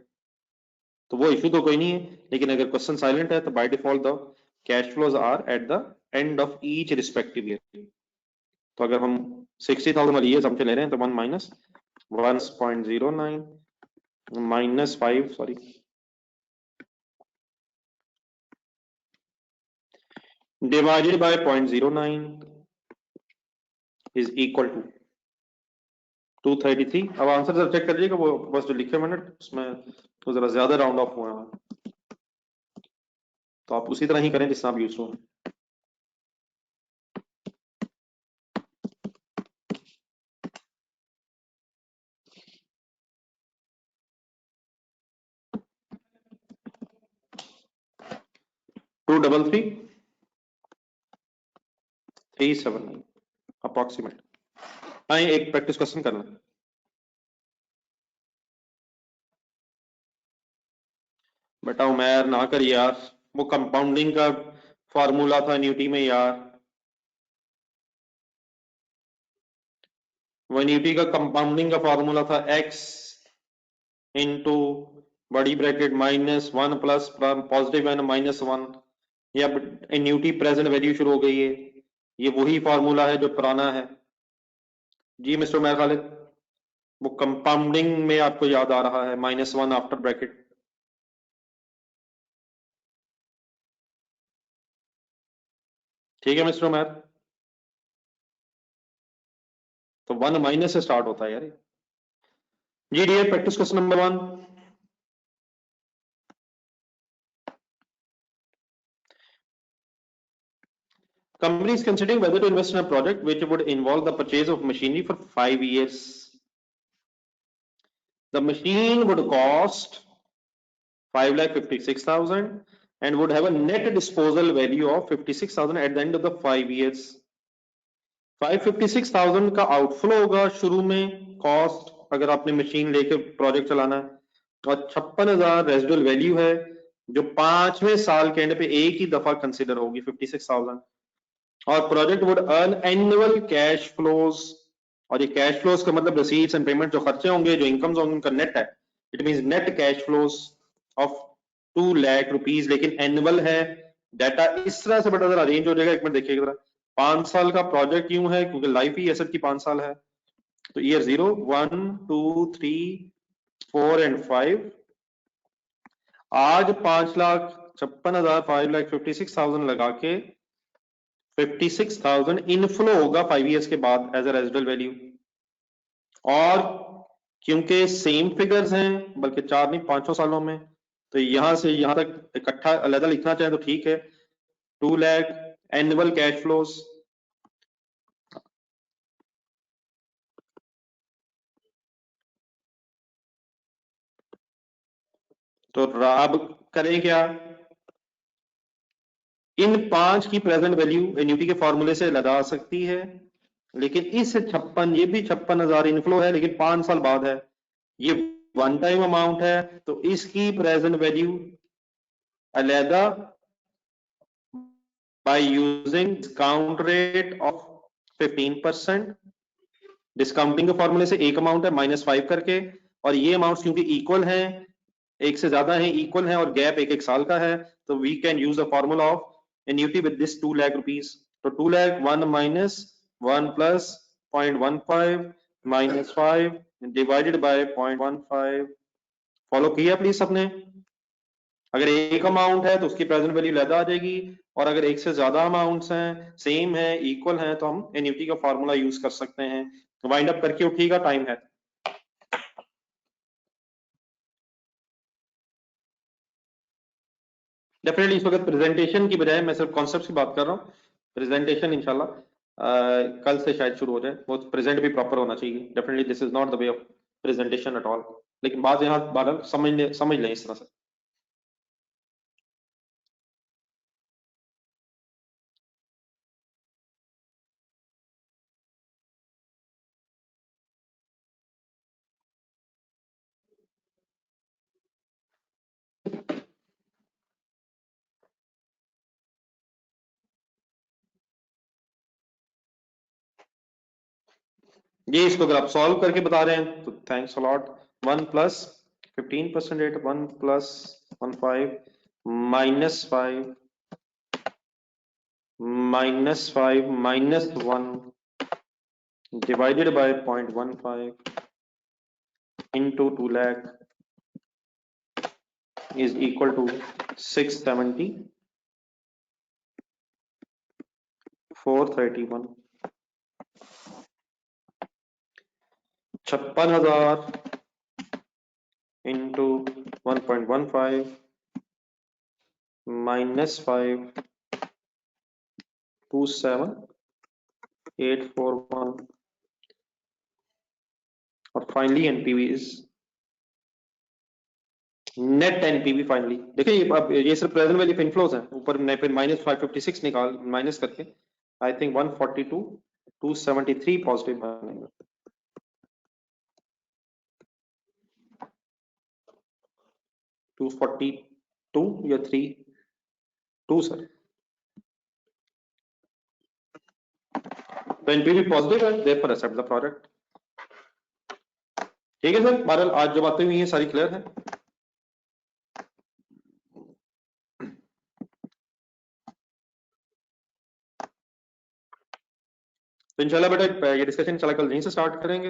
तो वो इशू तो कोई नहीं है। लेकिन अगर क्वेश्चन साइलेंट है तो by default the cash flows are at the end of each respective year. तो अगर हम 60,000 वाली ईयर समझ ले रहे हैं तो 1 minus 1.09 minus 5 sorry divided by 0.09 is equal to 233। अब आंसर जरा चेक करिएगा, वो बस जो लिखे मैंने उसमें तो जरा ज्यादा राउंड ऑफ हुआ है, तो आप उसी तरह ही करें जिससे आप यूज हो। To double 3.7 approximate. आइए एक प्रैक्टिस क्वेश्चन करना। बेटा उमैर ना कर यार, वो कंपाउंडिंग का फॉर्मूला था एन्युटी में यार, वो एन्युटी का कंपाउंडिंग का फॉर्मूला था x इंटू बड़ी ब्रैकेट -1 प्लस पॉजिटिव एन -1। ये अब एन्युटी प्रेजेंट वैल्यू शुरू हो गई है, ये वही फॉर्मूला है जो पुराना है। जी मिस्टर उमैर खालिद, वो कंपाउंडिंग में आपको याद आ रहा है -1 आफ्टर ब्रैकेट। ठीक है मिस्टर उमैर, तो 1 माइनस से स्टार्ट होता है यार। जी dear, practice question number 1। Company is considering whether to invest in a project which would involve the purchase of machinery for 5 years. The machine would cost 5,56,000 and would have a net disposal value of 56,000 at the end of the 5 years. 556,000 का outflow होगा शुरू में cost, अगर आपने machine लेके project चलाना है, और 56,000 रेजिडुअल वैल्यू है जो 5वें साल के एंड पे एक ही दफा कंसिडर होगी 56,000। और project would earn annual cash flows, और ये कैश फ्लोज का मतलब रिसीट्स एंड पेमेंट, जो खर्चे होंगे जो इनकम्स होंगे उनका नेट है, it means net cash flows of 2 lakh rupees, लेकिन एनुअल है। डाटा इस तरह से बड़ा जरा अरेंज हो जाएगा, एक मिनट देखिएगा जरा। 5 साल का प्रोजेक्ट क्यों है, क्योंकि लाइफ ही एसेट की 5 साल है। तो ईयर 0 1 2 3 4 एंड 5, आज 5,56,000 5,56,000 लगा के 56,000 इनफ्लो होगा 5 इयर्स के बाद एज ए रेजिडुअल वैल्यू। और क्योंकि सेम फिगर्स हैं, बल्कि 4 नहीं 5 सालों में, तो यहां से यहां तक इकट्ठा अलग लिखना चाहें तो ठीक है। 2 लाख एनुअल कैश फ्लोज, तो अब करें क्या, इन 5 की प्रेजेंट वैल्यू एन्युटी के फॉर्मूले से लगा सकती है, लेकिन इस 56, ये भी 56,000 इनफ्लो है लेकिन 5 साल बाद है, ये वन टाइम अमाउंट है तो इसकी प्रेजेंट वैल्यू अलहदा by using discount rate of 15%। Discounting के फॉर्मूले से एक अमाउंट है -5 करके, और ये अमाउंट क्योंकि इक्वल है, एक से ज्यादा है, इक्वल है, और गैप एक साल का है, तो we can use the formula of annuity with this 2 lakh rupees. तो 2 lakh 1 minus 1 plus 0.15 minus 5 divided by 0.15। Follow किया प्लीज सबने? अगर एक अमाउंट है तो उसकी प्रेजेंट वैल्यू अलहदा आ जाएगी, और अगर एक से ज्यादा अमाउंट्स हैं, सेम है, इक्वल है, तो हम एन्युटी का फॉर्मूला यूज कर सकते हैं। वाइंड अप करके उठिएगा, टाइम है। डेफिनेटली इस वक्त प्रेजेंटेशन की बजाय मैं सिर्फ कॉन्सेप्ट की बात कर रहा हूँ। प्रेजेंटेशन इंशाल्लाह कल से शायद शुरू हो जाए, वो प्रेजेंट भी प्रॉपर होना चाहिए। Definitely this is not the way of presentation at all, लेकिन बात यहाँ बात समझ लें इस तरह से। ये इसको अगर आप सॉल्व करके बता रहे हैं तो thanks a lot. 1 plus 15% rate, 1 plus 15 minus 5 minus 5 minus 1 divided by 0.15 into 2 lakh is equal to 670 431 56,000 into 1.15 minus 5 27841 और finally NPV is net NPV finally. देखिए अब ये सिर्फ प्रेजेंट वैल्यू इनफ्लोज है, ऊपर मैं फिर -556 निकाल माइनस करके आई थिंक 142 273 पॉजिटिव बनेगा। टू 42 या 32 सर, तो एनपीवी पॉजिटिव है, देयरफॉर एक्सेप्ट द प्रोडक्ट। ठीक है सर, बहरहाल आज जो बातें हुई हैं सारी क्लियर है। तो इंशाल्लाह बेटा ये डिस्कशन इंशाल्लाह कल यहीं से स्टार्ट करेंगे।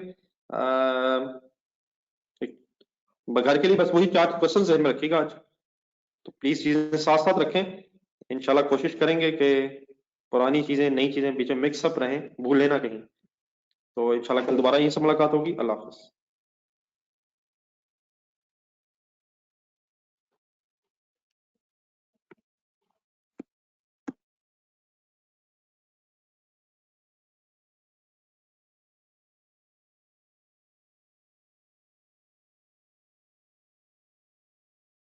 घर के लिए बस वही 4 क्वेश्चन ध्यान में रखिएगा आज, तो प्लीज चीजें साथ साथ रखें। इंशाल्लाह कोशिश करेंगे कि पुरानी चीजें नई चीजें बीच में मिक्सअप रहें, भूलें ना कहीं। तो इंशाल्लाह कल दोबारा यहीं से मुलाकात होगी। अल्लाह हाफ़िज़।